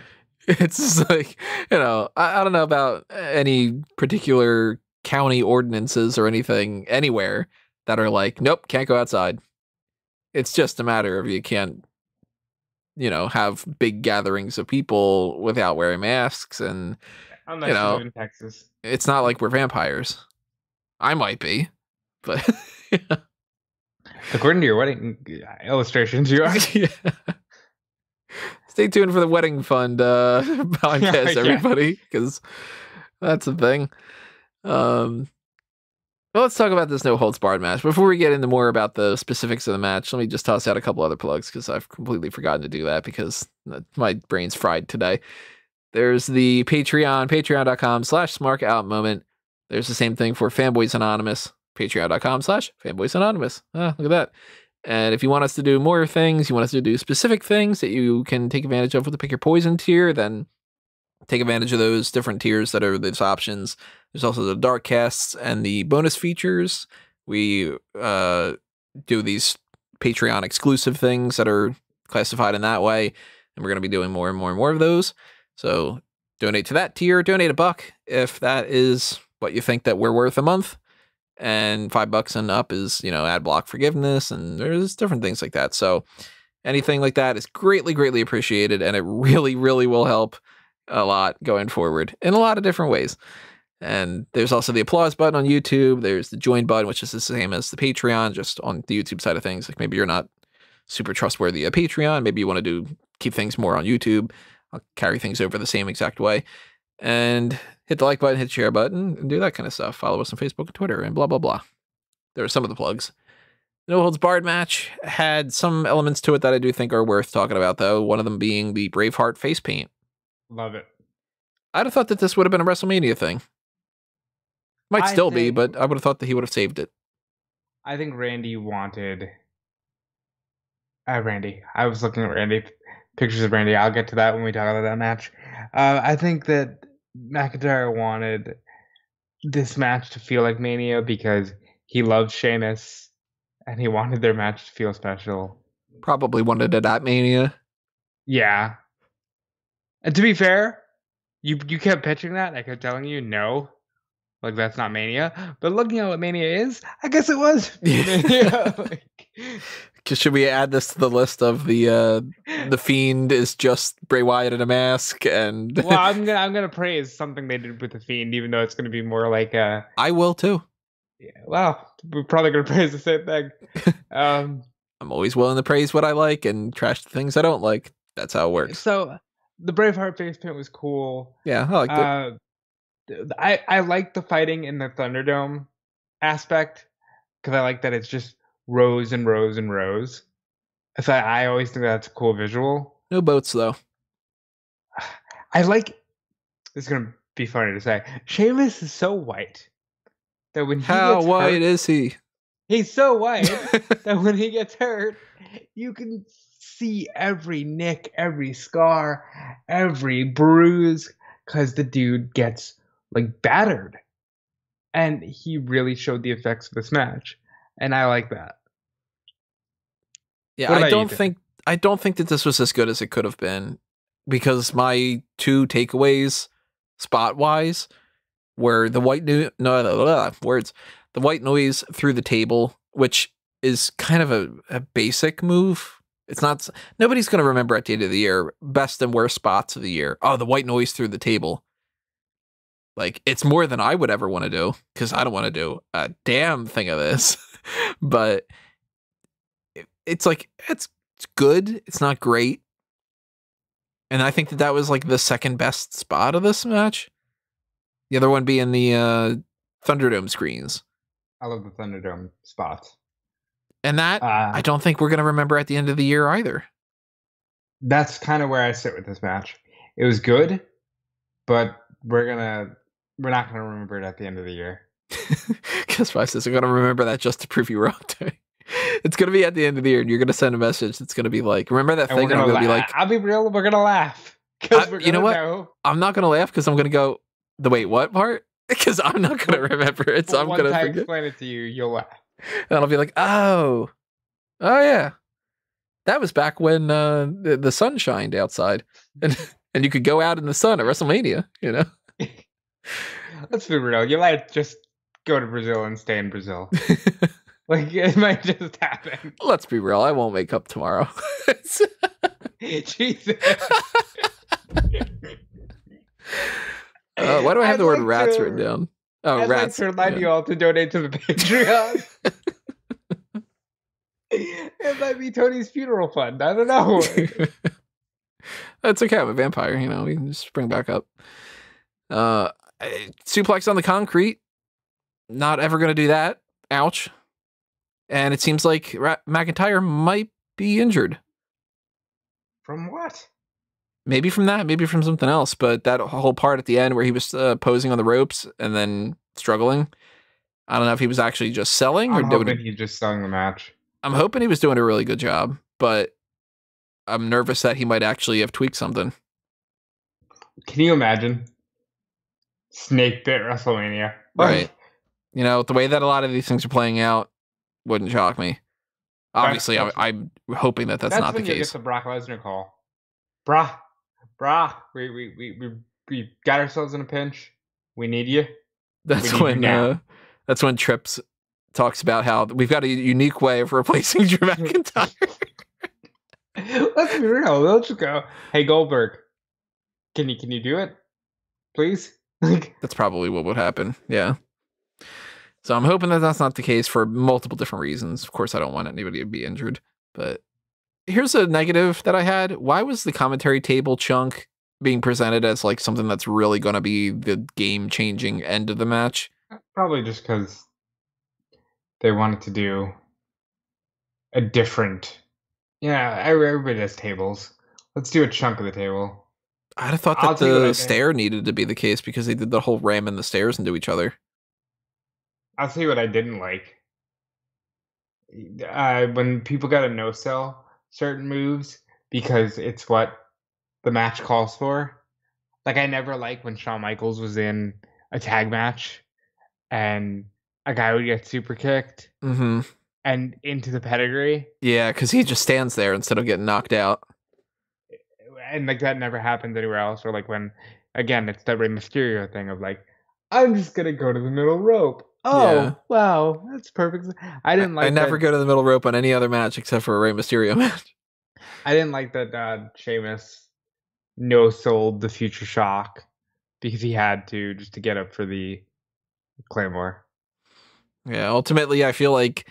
It's just like, I don't know about any particular county ordinances or anything anywhere that are like, nope, can't go outside. It's just a matter of you can't, have big gatherings of people without wearing masks. And, Unless you live in Texas. it's not like we're vampires. I might be, but According to your wedding illustrations, you are. yeah. Stay tuned for the wedding fund podcast, everybody, because that's a thing. Well, let's talk about this no holds barred match. Before we get into more about the specifics of the match, let me just toss out a couple other plugs because I've completely forgotten to do that because my brain's fried today. There's the Patreon, patreon.com/SmarkOutMoment. There's the same thing for Fanboys Anonymous, patreon.com/Fanboys Anonymous. Look at that. And if you want us to do more things, you want us to do specific things that you can take advantage of with the Pick Your Poison tier, then take advantage of those different tiers that are those options. There's also the dark casts and the bonus features. We do these Patreon exclusive things that are classified in that way, and we're going to be doing more and more and more of those. So donate to that tier. Donate $1 if that is what you think that we're worth a month, and $5 and up is ad block forgiveness, and there's different things like that. So anything like that is greatly, greatly appreciated, and it really, really will help a lot going forward in a lot of different ways. And there's also the applause button on YouTube. There's the join button, which is the same as the Patreon, just on the YouTube side of things. Like maybe you're not super trustworthy at Patreon. Maybe you want to keep things more on YouTube. I'll carry things over the same exact way. And hit the like button, hit the share button, and do that kind of stuff. Follow us on Facebook and Twitter, and blah, blah, blah. There are some of the plugs. The No Holds Barred match had some elements to it that I do think are worth talking about, though. One of them being the Braveheart face paint. Love it. I'd have thought that this would have been a WrestleMania thing. Might still be, but I would have thought that he would have saved it. I think Randy wanted... Randy. I was looking at Randy. Pictures of Randy. I'll get to that when we talk about that match. I think that McIntyre wanted this match to feel like Mania because he loves Sheamus and he wanted their match to feel special. Probably wanted it at Mania. Yeah. And to be fair, you kept pitching that. I kept telling you no. Like, that's not Mania. But looking at what Mania is, I guess it was Mania. Should we add this to the list of the Fiend is just Bray Wyatt in a mask? And well, I'm gonna praise something they did with the Fiend, even though it's gonna be more like a... I will too. Yeah, well, we're probably gonna praise the same thing. I'm always willing to praise what I like and trash the things I don't like. That's how it works. So the Braveheart face paint was cool. Yeah, I liked it. I like the fighting in the Thunderdome aspect because I like that it's just rows and rows and rows. So I always think that's a cool visual. No boats though. I like. This is gonna be funny to say. Sheamus is so white that when he how gets white hurt, is he? He's so white that when he gets hurt, you can see every nick, every scar, every bruise, because the dude gets like battered. And he really showed the effects of this match. And I like that. Yeah, I don't think that this was as good as it could have been, because my two takeaways spot wise were the white the white noise through the table, which is kind of a basic move. It's not, nobody's going to remember at the end of the year best and worst spots of the year. Oh, the white noise through the table. Like, it's more than I would ever want to do, because I don't want to do a damn thing of this. But it's like, it's good. It's not great. And I think that was like the second best spot of this match. The other one being the Thunderdome screens. I love the Thunderdome spots. And that, I don't think we're going to remember at the end of the year either. That's kind of where I sit with this match. It was good, but we're not going to remember it at the end of the year. Guess why I says I'm going to remember that just to prove you wrong. It's gonna be at the end of the year, and you're gonna send a message. It's gonna be like, remember that thing? And I'm gonna be like, I'll be real. We're gonna laugh. You know what? I'm not gonna laugh because I'm gonna go the wait what part because I'm not gonna remember it. So I'm gonna forget. Explain it to you. You'll laugh, and I'll be like, oh yeah, that was back when the sun shined outside, and you could go out in the sun at WrestleMania. You know. Let's be real. You might just go to Brazil and stay in Brazil. Like, it might just happen. Let's be real. I won't make up tomorrow. Jesus. Why do I have the word rats written down? Oh, I'd rats. Like to remind you all to donate to the Patreon. It might be Tony's funeral fund. I don't know. That's okay. I'm a vampire. You know, we can just spring back up. Suplex on the concrete. Not ever going to do that. Ouch. And it seems like McIntyre might be injured. From what? Maybe from that, maybe from something else. But that whole part at the end where he was posing on the ropes and then struggling. I don't know if he was actually just selling or doing. He's just selling the match. I'm hoping he was doing a really good job, but I'm nervous that he might actually have tweaked something. Can you imagine? Snake bit WrestleMania. Right. You know, the way that a lot of these things are playing out wouldn't shock me. Obviously, I'm hoping that that's not the case. That's when you get the Brock Lesnar call. Brah, we got ourselves in a pinch. We need you. That's when Trips talks about how we've got a unique way of replacing Drew McIntyre. Let's be real. Let's go. Hey Goldberg, can you do it, please? That's probably what would happen. Yeah. So I'm hoping that that's not the case for multiple different reasons. Of course, I don't want anybody to be injured. But here's a negative that I had. Why was the commentary table chunk being presented as like something that's really going to be the game-changing end of the match? Probably just because they wanted to do a different... Yeah, everybody has tables. Let's do a chunk of the table. I'd have thought that the stair needed to be the case because they did the whole ramming the stairs into each other. I'll tell you what I didn't like. When people got a no-sell certain moves because it's what the match calls for. Like, I never liked when Shawn Michaels was in a tag match and a guy would get super kicked and into the pedigree. Yeah, because he just stands there instead of getting knocked out. And like that never happens anywhere else. Or like when, again, it's that Rey Mysterio thing of like, I'm just going to go to the middle rope. Oh, yeah. Wow, that's perfect. I never go to the middle rope on any other match except for a Rey Mysterio match. I didn't like that Sheamus no-sold the Future Shock because he had to just to get up for the Claymore. Yeah, ultimately, I feel like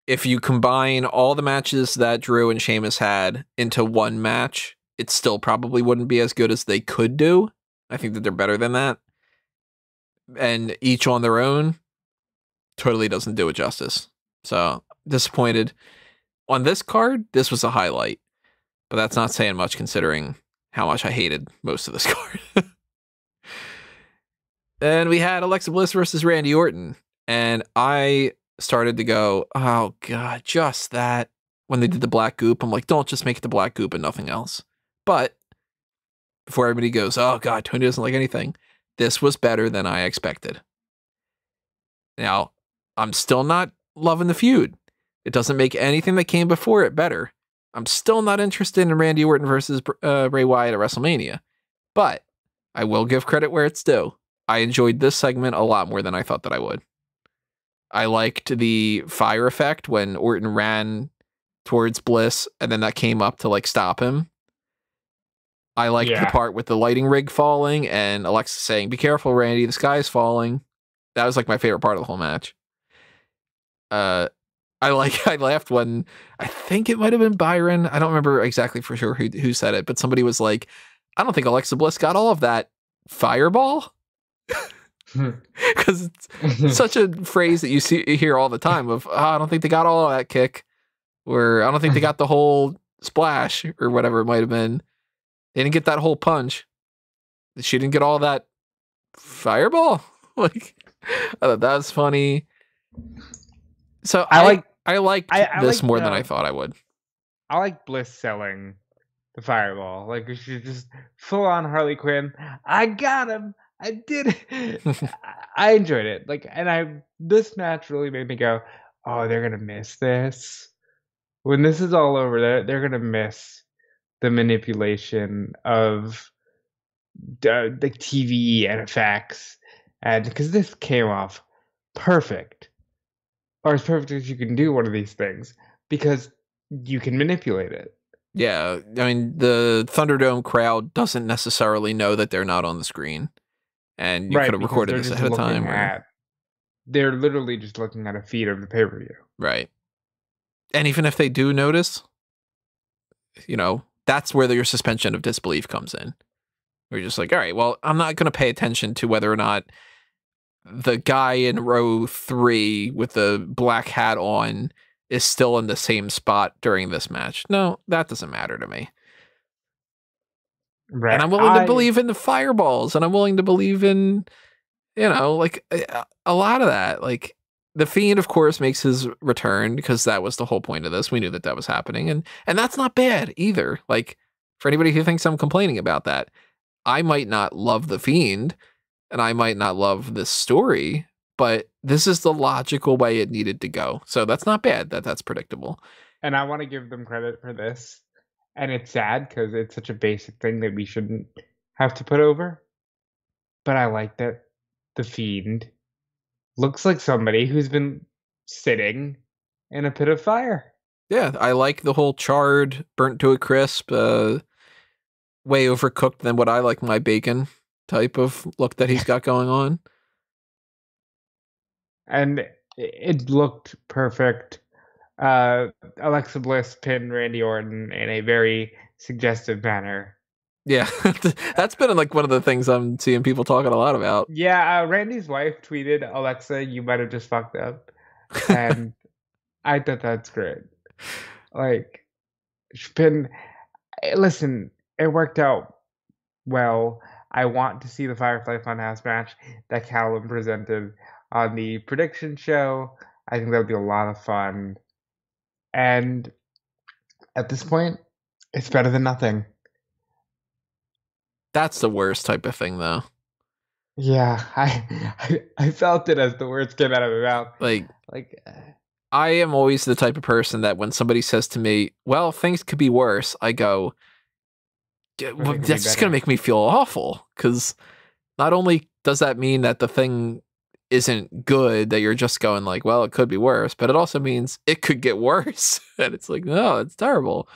if you combine all the matches that Drew and Sheamus had into one match, it still probably wouldn't be as good as they could do. I think that they're better than that. And each on their own totally doesn't do it justice. So, disappointed. On this card, this was a highlight. But that's not saying much considering how much I hated most of this card. And we had Alexa Bliss versus Randy Orton. And I started to go, oh, God, just that. When they did the black goop, I'm like, don't just make it the black goop and nothing else. But before everybody goes, oh, God, Tony doesn't like anything, this was better than I expected. Now, I'm still not loving the feud. It doesn't make anything that came before it better. I'm still not interested in Randy Orton versus Bray Wyatt at WrestleMania. But I will give credit where it's due. I enjoyed this segment a lot more than I thought that I would. I liked the fire effect when Orton ran towards Bliss and then that came up to like stop him. I liked the part with the lighting rig falling and Alexa saying, be careful, Randy, the sky is falling. That was like my favorite part of the whole match. I laughed when I think it might have been Byron. I don't remember exactly for sure who said it, but somebody was like, I don't think Alexa Bliss got all of that fireball. Because it's such a phrase that you hear all the time of, oh, I don't think they got all of that kick, or I don't think they got the whole splash or whatever it might have been. They didn't get that whole punch. She didn't get all that fireball. Like, I thought that was funny. So I liked I this like more than I thought I would. I like Bliss selling the fireball. Like she's just full on Harley Quinn. I got him. I did it. I enjoyed it. Like, and this match really made me go, oh, they're gonna miss this. When this is all over, they're gonna miss the manipulation of the TV and effects, and because this came off perfect, or as perfect as you can do one of these things, because you can manipulate it. Yeah, I mean, the Thunderdome crowd doesn't necessarily know that they're not on the screen, and you could have Because recorded they're this just ahead of looking time. they're literally just looking at a feed of the pay-per-view. Right. And even if they do notice, that's where your suspension of disbelief comes in. We're just like, all right, well, I'm not going to pay attention to whether or not the guy in row 3 with the black hat on is still in the same spot during this match. No, that doesn't matter to me. Right. And I'm willing to believe in the fireballs, and I'm willing to believe in, like a lot of that. Like the Fiend, of course, makes his return because that was the whole point of this. We knew that was happening, and that's not bad either. Like for anybody who thinks I'm complaining about that, I might not love the Fiend, and I might not love this story, but this is the logical way it needed to go. So that's not bad. That's predictable. And I want to give them credit for this. And it's sad because it's such a basic thing that we shouldn't have to put over. But I like that the Fiend looks like somebody who's been sitting in a pit of fire. Yeah, I like the whole charred, burnt to a crisp, way overcooked than what I like my bacon type of look that he's got going on. And it looked perfect. Alexa Bliss pinned Randy Orton in a very suggestive manner. Yeah, that's been like one of the things I'm seeing people talking a lot about. Yeah, Randy's wife tweeted, Alexa, you might have just fucked up. And I thought that's great. Like, listen, it worked out well. I want to see the Firefly Funhouse match that Callum presented on the prediction show. I think that would be a lot of fun. And at this point, it's better than nothing. That's the worst type of thing, though. Yeah, I felt it as the words came out of my mouth. Like I am always the type of person that when somebody says to me, well, things could be worse, I go, well, that's just going to make me feel awful. Because not only does that mean that the thing isn't good, that you're just going like, well, it could be worse, but it also means it could get worse. And it's like, no, it's terrible.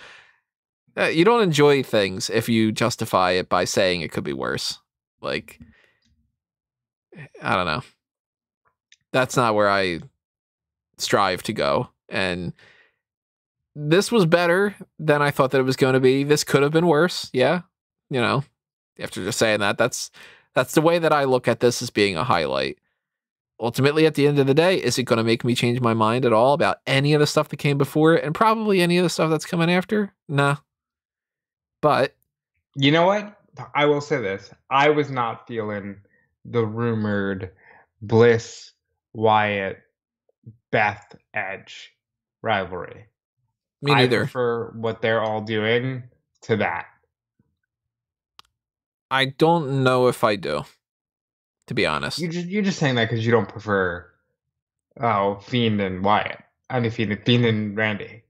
You don't enjoy things if you justify it by saying it could be worse. Like, I don't know. That's not where I strive to go. And this was better than I thought that it was going to be. This could have been worse. Yeah. After just saying that, that's the way that I look at this as being a highlight. Ultimately, at the end of the day, is it going to make me change my mind at all about any of the stuff that came before it and probably any of the stuff that's coming after? Nah. But you know what? I will say this. I was not feeling the rumored Bliss, Wyatt, Beth, Edge rivalry. Me neither. I prefer what they're all doing to that. I don't know if I do, to be honest. You're just saying that because you don't prefer Fiend and Wyatt. I mean Fiend and Randy.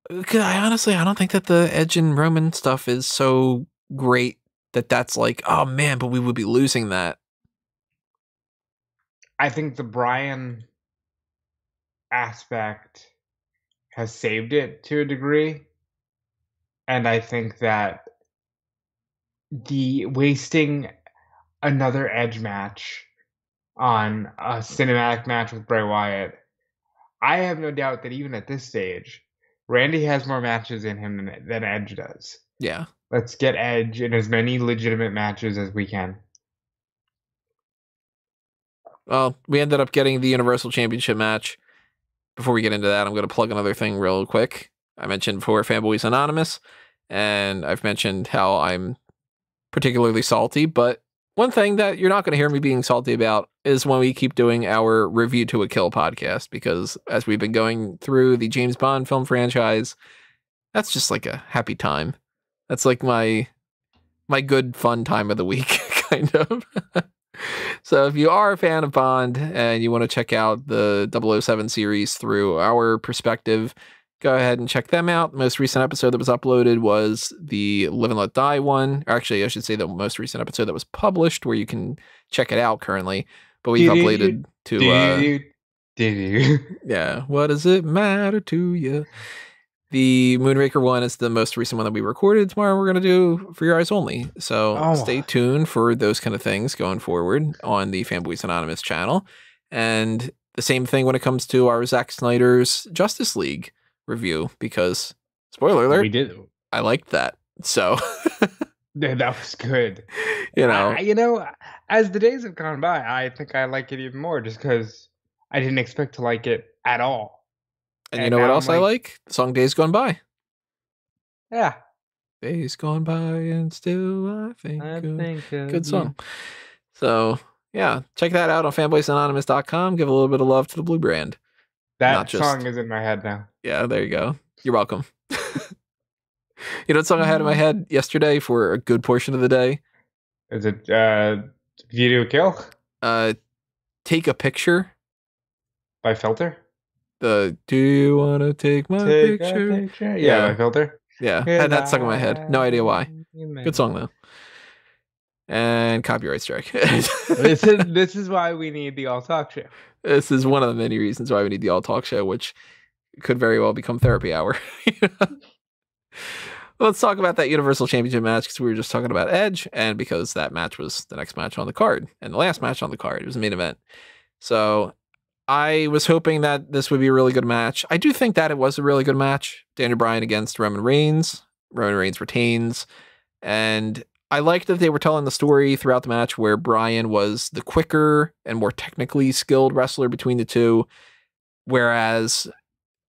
Because I don't think that the Edge and Roman stuff is so great that's like, oh man, but we would be losing that. I think the Bryan aspect has saved it to a degree. And I think that the wasting another Edge match on a cinematic match with Bray Wyatt, I have no doubt that even at this stage, Randy has more matches in him than Edge does. Yeah. Let's get Edge in as many legitimate matches as we can. Well, we ended up getting the Universal Championship match. Before we get into that, I'm going to plug another thing real quick. I mentioned before Fanboys Anonymous, and I've mentioned how I'm particularly salty, but One thing that you're not going to hear me being salty about is when we keep doing our Review to a Kill podcast, because as we've been going through the James Bond film franchise, that's just like a happy time. That's like my good fun time of the week, kind of. So if you are a fan of Bond and you want to check out the 007 series through our perspective, go ahead and check them out. The most recent episode that was uploaded was the Live and Let Die one. Or actually, I should say the most recent episode that was published, where you can check it out currently. But we've uploaded to... yeah, what does it matter to you? The Moonraker one is the most recent one that we recorded. Tomorrow we're going to do For Your Eyes Only. So stay tuned for those kind of things going forward on the Fanboys Anonymous channel. And the same thing when it comes to our Zack Snyder's Justice League review, because, spoiler alert, we did. I liked that. So that was good. As the days have gone by, I think I like it even more, just because I didn't expect to like it at all. And you know what else I like? The song Days Gone By. Yeah. Days Gone By and Still I think good song. So, yeah, check that out on fanboysanonymous.com. Give a little bit of love to the Blue Brand. That song is in my head now. Yeah, there you go. You're welcome. You know what song I had in my head yesterday for a good portion of the day? Is it View to a Kill? Take a Picture. By Filter? Do you want to take my picture? Yeah, by Filter. Yeah, had that stuck in my head. No idea why. Good song, though. And copyright strike. This is why we need the All Talk Show. This is one of the many reasons why we need the All Talk Show, which could very well become Therapy Hour. Let's talk about that Universal Championship match, because we were just talking about Edge, and because that match was the next match on the card, and the last match on the card. It was the main event. So I was hoping that this would be a really good match. I do think that it was a really good match. Daniel Bryan against Roman Reigns. Roman Reigns retains. And I liked that they were telling the story throughout the match where Bryan was the quicker and more technically skilled wrestler between the two, whereas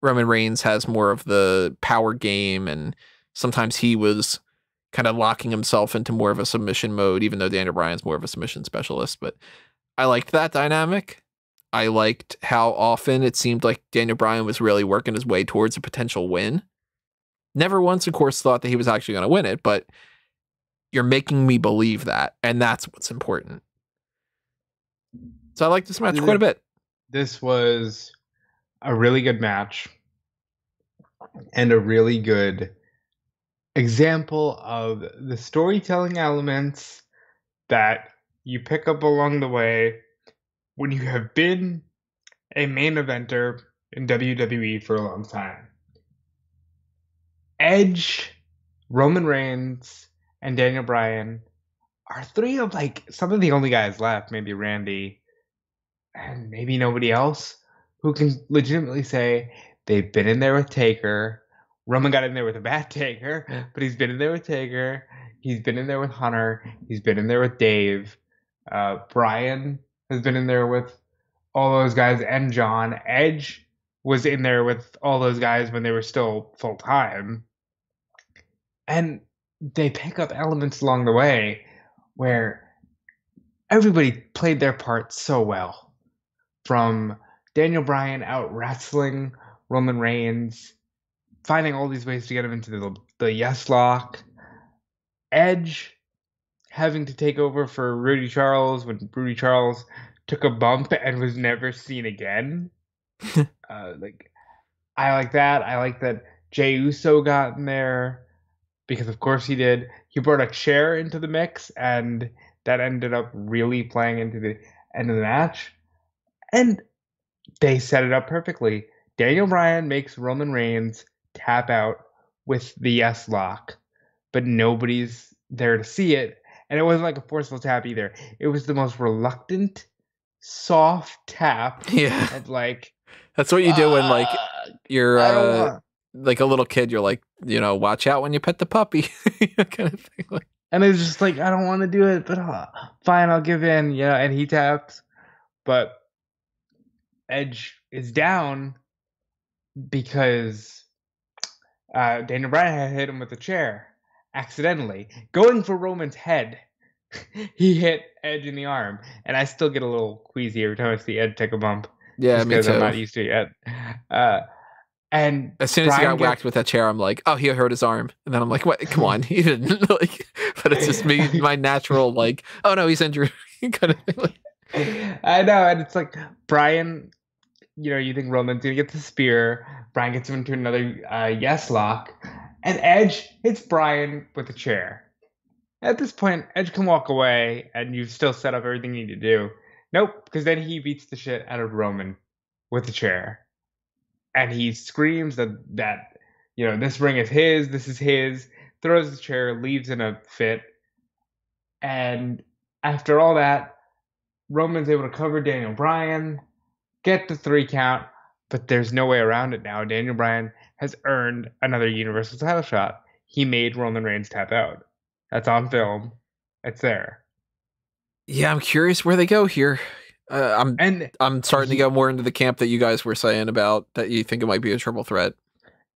Roman Reigns has more of the power game, and sometimes he was kind of locking himself into more of a submission mode, even though Daniel Bryan's more of a submission specialist. But I liked that dynamic. I liked how often it seemed like Daniel Bryan was really working his way towards a potential win. Never once, of course, thought that he was actually going to win it, but you're making me believe that, and that's what's important. So I like this match quite a bit. This was a really good match and a really good example of the storytelling elements that you pick up along the way when you have been a main eventer in WWE for a long time. Edge, Roman Reigns, and Daniel Bryan are three of some of the only guys left, maybe Randy, and maybe nobody else, who can legitimately say they've been in there with Taker. Roman got in there with a bad Taker, but he's been in there with Taker. He's been in there with Hunter. He's been in there with Dave. Bryan has been in there with all those guys and John. Edge was in there with all those guys when they were still full-time. And they pick up elements along the way where everybody played their part so well. From Daniel Bryan out wrestling Roman Reigns, finding all these ways to get him into the yes lock. Edge having to take over for Rudy Charles when Rudy Charles took a bump and was never seen again. I like that. I like that Jey Uso got in there, because of course he did. He brought a chair into the mix, and that ended up really playing into the end of the match. And they set it up perfectly. Daniel Bryan makes Roman Reigns tap out with the yes lock, but nobody's there to see it. And it wasn't like a forceful tap either. It was the most reluctant, soft tap. Yeah. Of that's what you do when you're like a little kid. You're like, watch out when you pet the puppy, kind of thing. And it's just I don't want to do it, but fine, I'll give in. Yeah, and he taps, but Edge is down because Daniel Bryan had hit him with a chair accidentally, going for Roman's head he hit Edge in the arm, and I still get a little queasy every time I see Edge take a bump. Yeah, just me because I'm too. not used to it yet. And As soon as he got whacked with that chair, I'm like, oh, he hurt his arm. And then I'm like, what? Come on, he didn't. Like, but it's just me, my natural, like, oh no, he's injured kind of thing. I know, and it's like Bryan, you think Roman's gonna get the spear. Bryan gets him into another yes lock, and Edge hits Bryan with a chair. At this point, Edge can walk away, and you've still set up everything you need to do. Nope, because then he beats the shit out of Roman with the chair. And he screams that this ring is his, this is his, throws the chair, leaves in a fit. And after all that, Roman's able to cover Daniel Bryan, get the 3 count, but there's no way around it now. Daniel Bryan has earned another Universal title shot. He made Roman Reigns tap out. That's on film. It's there. Yeah, I'm curious where they go here. I'm starting to go more into the camp that you guys were saying about that you think it might be a triple threat.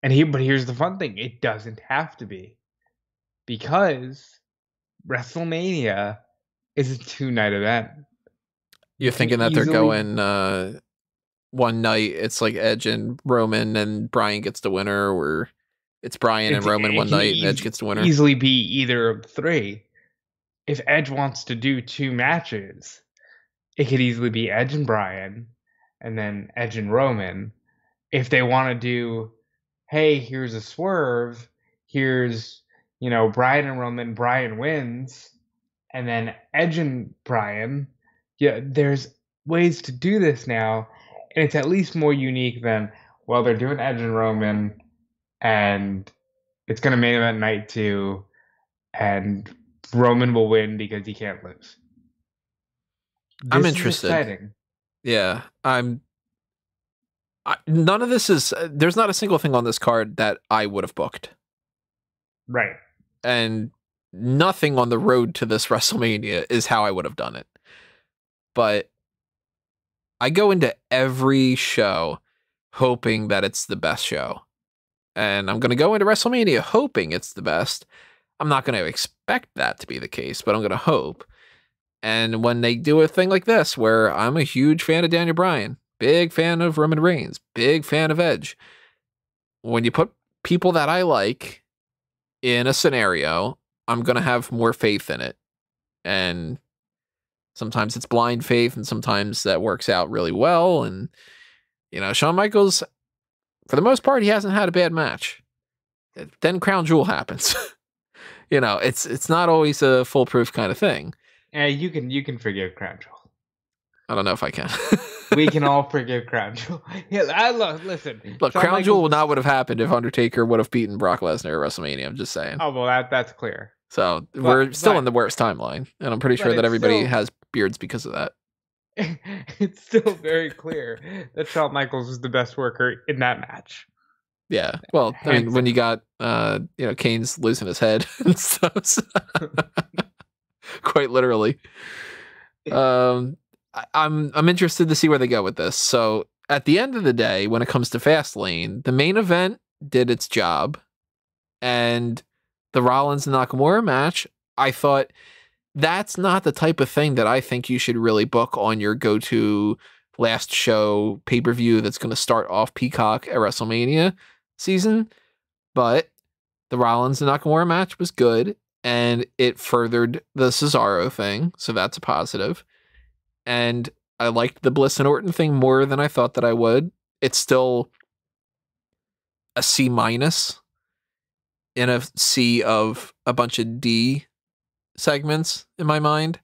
But here's the fun thing: it doesn't have to be, because WrestleMania is a 2-night event. You're thinking that they're going one night. It's like Edge and Roman, and Bryan gets the winner, or it's Bryan and Roman one night, and Edge gets the winner. Easily be either of the 3. If Edge wants to do 2 matches, it could easily be Edge and Bryan, and then Edge and Roman. If they want to do, hey, here's a swerve, here's, Bryan and Roman, Bryan wins, and then Edge and Bryan, yeah, there's ways to do this now, and it's at least more unique than, well, they're doing Edge and Roman, and it's going to main event night 2, and Roman will win because he can't lose. I'm interested. Exciting. Yeah, none of this is. There's not a single thing on this card that I would have booked. Right. And nothing on the road to this WrestleMania is how I would have done it. But I go into every show hoping that it's the best show. And I'm going to go into WrestleMania hoping it's the best. I'm not going to expect that to be the case, but I'm going to hope. And when they do a thing like this, where I'm a huge fan of Daniel Bryan, big fan of Roman Reigns, big fan of Edge, when you put people that I like in a scenario, I'm going to have more faith in it. And sometimes it's blind faith, and sometimes that works out really well. And, Shawn Michaels, for the most part, he hasn't had a bad match. Then Crown Jewel happens. It's not always a foolproof kind of thing. Yeah, you can forgive Crown Jewel. I don't know if I can. We can all forgive Crown Jewel. Yeah, listen. Look, Crown Jewel would not have happened if Undertaker would have beaten Brock Lesnar at WrestleMania. I'm just saying. Oh, well, that's clear. So we're still in the worst timeline, and I'm pretty sure that everybody has beards because of that. It's still very clear that Shawn Michaels was the best worker in that match. Yeah, well, I mean, when you got Kane's losing his head and stuff. Quite literally. I'm interested to see where they go with this. So at the end of the day, when it comes to Fastlane, the main event did its job, and the Rollins and Nakamura match, I thought that's not the type of thing that I think you should really book on your go-to last show pay-per-view that's going to start off Peacock at WrestleMania season. But the Rollins and Nakamura match was good, and it furthered the Cesaro thing, so that's a positive. And I liked the Bliss and Orton thing more than I thought that I would. It's still a C- in a sea of a bunch of D segments in my mind,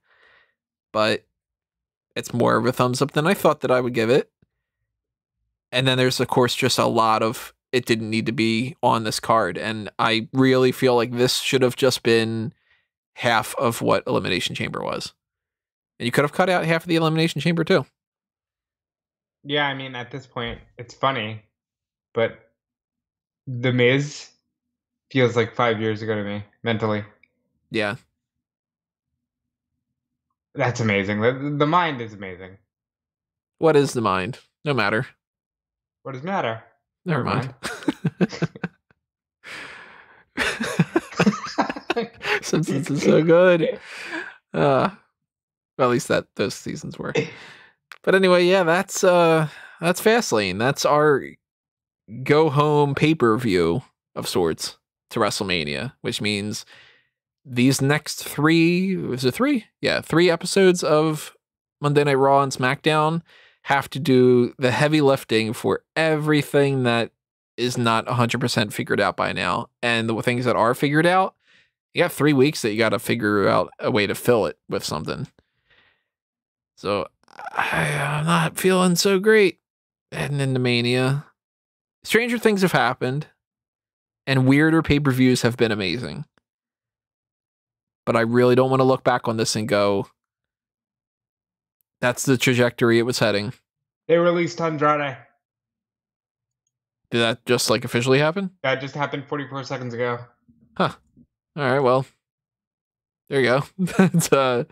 but it's more of a thumbs up than I thought that I would give it. And then there's, of course, just a lot of it didn't need to be on this card. And I really feel like this should have just been half of what Elimination Chamber was. And you could have cut out half of the Elimination Chamber too. Yeah, I mean, at this point, it's funny, but The Miz feels like 5 years ago to me, mentally. Yeah. That's amazing. The mind is amazing. What is the mind? No matter. What does matter? Never mind. Simpsons is so good. Well, at least those seasons were. But anyway, yeah, that's Fastlane. That's our go home pay-per-view of sorts to WrestleMania, which means these next three episodes of Monday Night Raw and SmackDown have to do the heavy lifting for everything that is not 100% figured out by now. And the things that are figured out, you got 3 weeks that you got to figure out a way to fill it with something. So I'm not feeling so great heading into Mania. Stranger things have happened, and weirder pay-per-views have been amazing. But I really don't want to look back on this and go, that's the trajectory it was heading. They released Andrade. Did that just like officially happen? That just happened 44 seconds ago. Huh. All right, well, there you go. It's a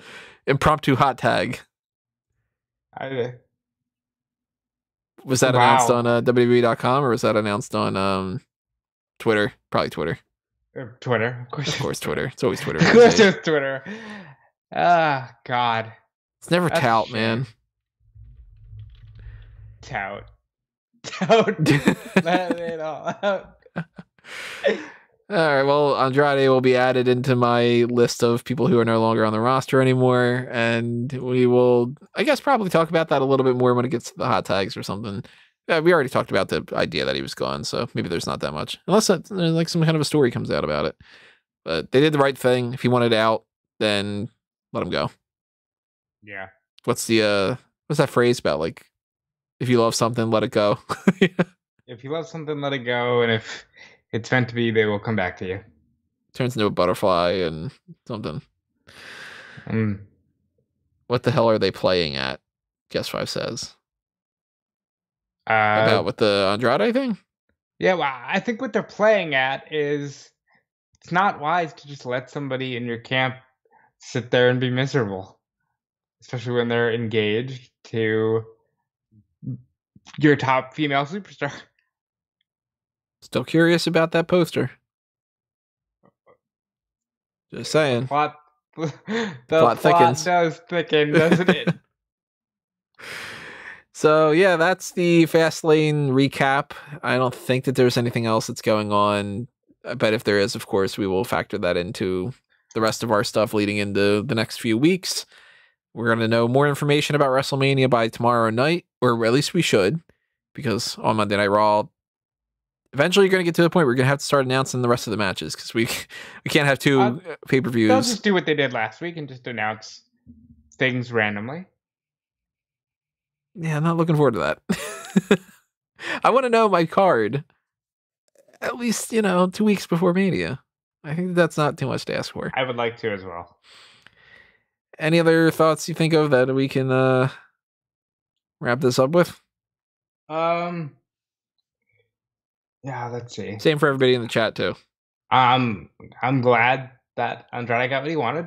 impromptu hot tag. Was that announced on WWE.com or was that announced on Twitter? Probably Twitter. Twitter, of course, Twitter. It's always Twitter. Of course, it's Twitter. Ah, God. It's never tout, man. Tout. Let it all out. All right, well, Andrade will be added into my list of people who are no longer on the roster anymore, and we will, I guess, probably talk about that a little bit more when it gets to the hot tags or something. We already talked about the idea that he was gone, so maybe there's not that much. Unless like some kind of a story comes out about it. But they did the right thing. If he wanted out, then let him go. Yeah. What's that phrase about? Like, if you love something, let it go. If you love something, let it go, and if it's meant to be, they will come back to you. Turns into a butterfly and something. What the hell are they playing at? Guess 5 says. About with the Andrade thing? Yeah, well, I think what they're playing at is it's not wise to just let somebody in your camp sit there and be miserable, especially when they're engaged to your top female superstar. Still curious about that poster. Just saying. The plot thickens. Does thicken, doesn't it? So, yeah, that's the Fastlane recap. I don't think that there's anything else that's going on. But if there is, of course, we will factor that into the rest of our stuff leading into the next few weeks. We're going to know more information about WrestleMania by tomorrow night, or at least we should, because on Monday Night Raw, eventually you're going to get to the point where you're going to have to start announcing the rest of the matches, because we can't have two pay-per-views. They'll just do what they did last week and just announce things randomly. Yeah, I'm not looking forward to that. I want to know my card at least, 2 weeks before Mania. I think that's not too much to ask for. I would like to as well. Any other thoughts you think of that we can wrap this up with? Yeah, let's see. Same for everybody in the chat too. I'm glad that Andrade got what he wanted.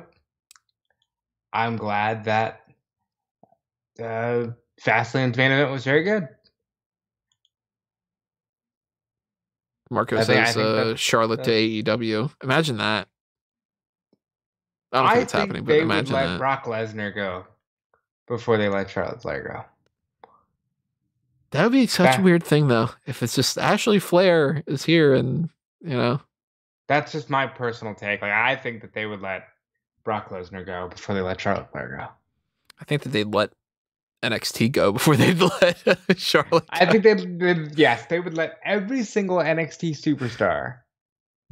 I'm glad that Fastlane's main event was very good. Marco says Charlotte to AEW. Imagine that. I don't think it's happening, but imagine that. They would let Brock Lesnar go before they let Charlotte Flair go. That would be such a weird thing, though. If it's just Ashley Flair is here and, That's just my personal take. Like, I think that they would let Brock Lesnar go before they let Charlotte Flair go. I think that they'd let NXT go before they'd let Charlotte go. I think they would let every single NXT superstar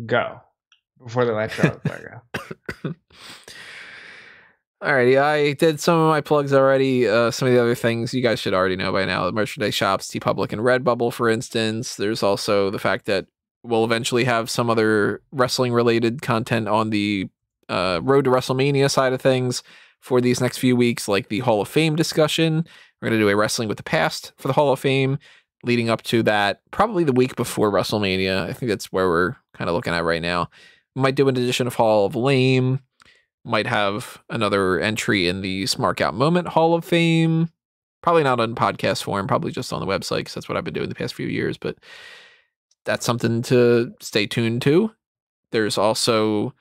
go before they let Charlotte Flair go. Alrighty, I did some of my plugs already. Some of the other things you guys should already know by now. The merchandise shops, TeePublic and Redbubble, for instance. There's also the fact that we'll eventually have some other wrestling-related content on the Road to WrestleMania side of things for these next few weeks, like the Hall of Fame discussion. We're going to do a Wrestling with the Past for the Hall of Fame, leading up to that, probably the week before WrestleMania. I think that's where we're kind of looking at right now. We might do an edition of Hall of Lame. Might have another entry in the Smark Out Moment Hall of Fame. Probably not on podcast form, probably just on the website, because that's what I've been doing the past few years, but that's something to stay tuned to. There's also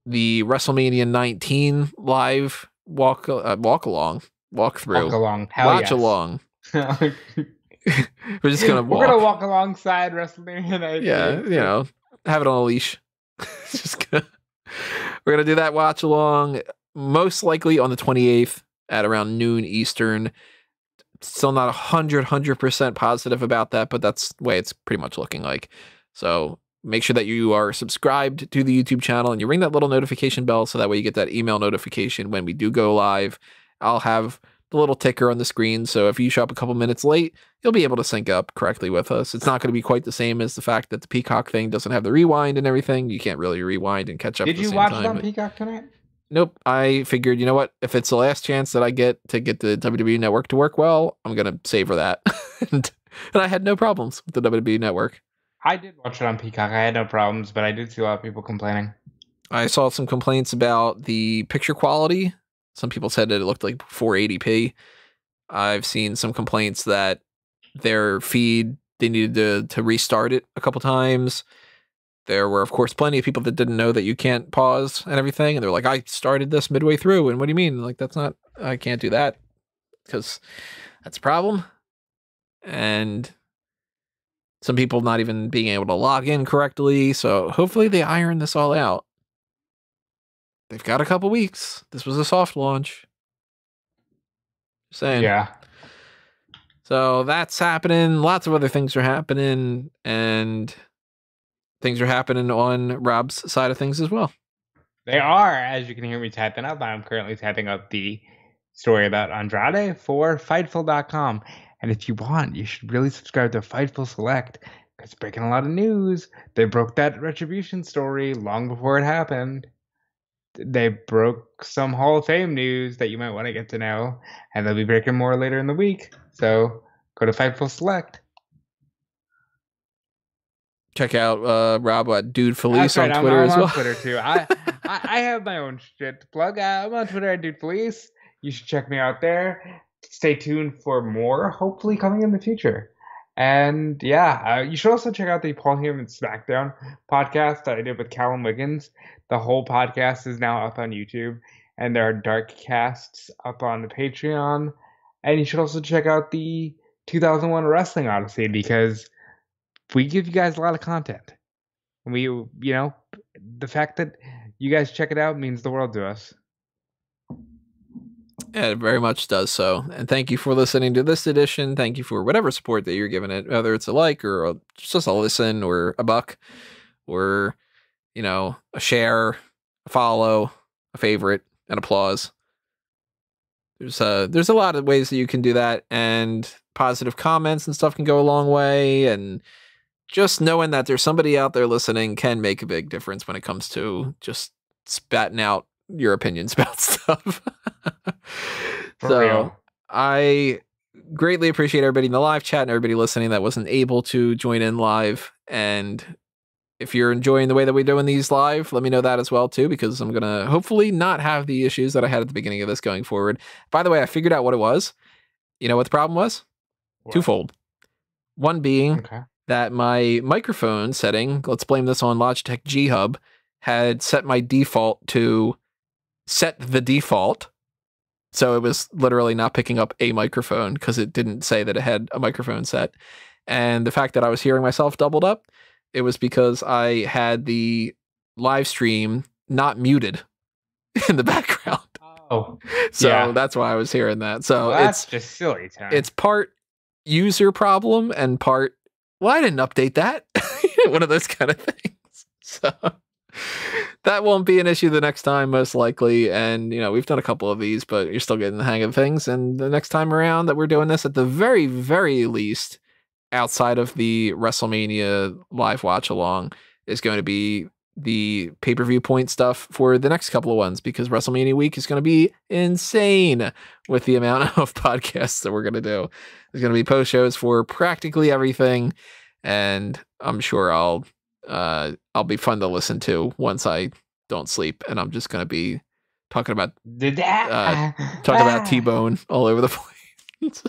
the WrestleMania 19 live walkthrough, Walk along. Hell watch yes. along. We're We're just gonna gonna walk alongside WrestleMania 19. Yeah, you know, have it on a leash. We're gonna do that watch along, most likely on the 28th at around noon Eastern. Still not 100% positive about that, but that's the way it's pretty much looking like. So make sure that you are subscribed to the YouTube channel and you ring that little notification bell so that way you get that email notification when we do go live. I'll have the little ticker on the screen, so if you show up a couple minutes late, you'll be able to sync up correctly with us. It's not going to be quite the same as the fact that the Peacock thing doesn't have the rewind and everything. You can't really rewind and catch up at the same time. Did you watch it on Peacock tonight? Nope. I figured, you know what? If it's the last chance that I get to get the WWE Network to work well, I'm going to savor that. and I had no problems with the WWE Network. I did watch it on Peacock. I had no problems, but I did see a lot of people complaining. I saw some complaints about the picture quality. Some people said that it looked like 480p. I've seen some complaints that their feed, they needed to restart it a couple times. There were, of course, plenty of people that didn't know that you can't pause and everything. And they're like, I started this midway through. And what do you mean? Like, that's not, I can't do that because that's a problem. And some people not even being able to log in correctly. So hopefully they iron this all out. They've got a couple weeks. This was a soft launch. Just saying. Yeah. So that's happening. Lots of other things are happening. And things are happening on Rob's side of things as well. They are, as you can hear me typing up. I'm currently typing up the story about Andrade for Fightful.com. And if you want, you should really subscribe to Fightful Select because it's breaking a lot of news. They broke that Retribution story long before it happened. They broke some Hall of Fame news that you might want to get to know, and they'll be breaking more later in the week. So go to Fightful Select. Check out Rob at Dude Felice on Twitter as well. I'm on Twitter too. I have my own shit to plug. I'm on Twitter at Dude Felice. You should check me out there. Stay tuned for more, hopefully coming in the future. And yeah, you should also check out the Paul Heyman SmackDown podcast that I did with Callum Wiggins. The whole podcast is now up on YouTube, and there are dark casts up on the Patreon. And you should also check out the 2001 Wrestling Odyssey because we give you guys a lot of content. And we, you know, the fact that you guys check it out means the world to us. Yeah, it very much does so. And thank you for listening to this edition. Thank you for whatever support that you're giving it, whether it's a like or just a listen or a buck or, you know, a share, a follow, a favorite, an applause. There's a lot of ways that you can do that, and positive comments and stuff can go a long way. And just knowing that there's somebody out there listening can make a big difference when it comes to just spatting out your opinions about stuff. For real. I greatly appreciate everybody in the live chat and everybody listening that wasn't able to join in live. And if you're enjoying the way that we're doing these live, let me know that as well too, because I'm going to hopefully not have the issues that I had at the beginning of this going forward. By the way, I figured out what it was. You know what the problem was? What? Twofold. One being that my microphone setting, let's blame this on Logitech G Hub, had set my default to set the default. So it was literally not picking up a microphone because it didn't say that it had a microphone set. And the fact that I was hearing myself doubled up, it was because I had the live stream not muted in the background. Oh, so yeah. That's why I was hearing that. So well, that's just silly time. It's part user problem and part, well, I didn't update that. One of those kind of things. So that won't be an issue the next time, most likely. And, you know, we've done a couple of these, but you're still getting the hang of things. And the next time around that we're doing this, at the very, very least, outside of the WrestleMania live watch along, is going to be the Pay-Per-Viewpoint stuff for the next couple of ones, because WrestleMania week is going to be insane with the amount of podcasts that we're going to do. There's going to be post shows for practically everything, and I'm sure I'll be fun to listen to once I don't sleep, and I'm just going to be talking about T-Bone all over the place.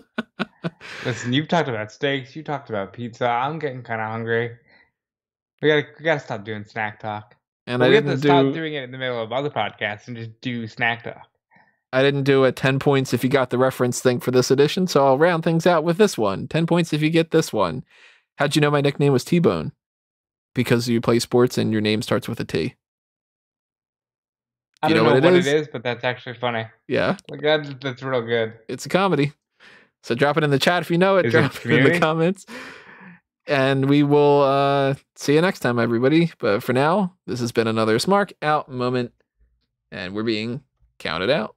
Listen, you've talked about steaks, you talked about pizza. I'm getting kind of hungry. We gotta stop doing snack talk. And we I have to didn't stop do doing it in the middle of other podcasts and just do snack talk. I didn't do a 10 points if you got the reference thing for this edition, so I'll round things out with this one. 10 points if you get this one. How'd you know my nickname was T-Bone? Because you play sports and your name starts with a T. I don't know what it is, but that's actually funny. Yeah. Like that's real good. It's a comedy. So drop it in the chat if you know it. Is Drop it in the comments. And we will see you next time, everybody. But for now, this has been another Smark Out moment. And we're being counted out.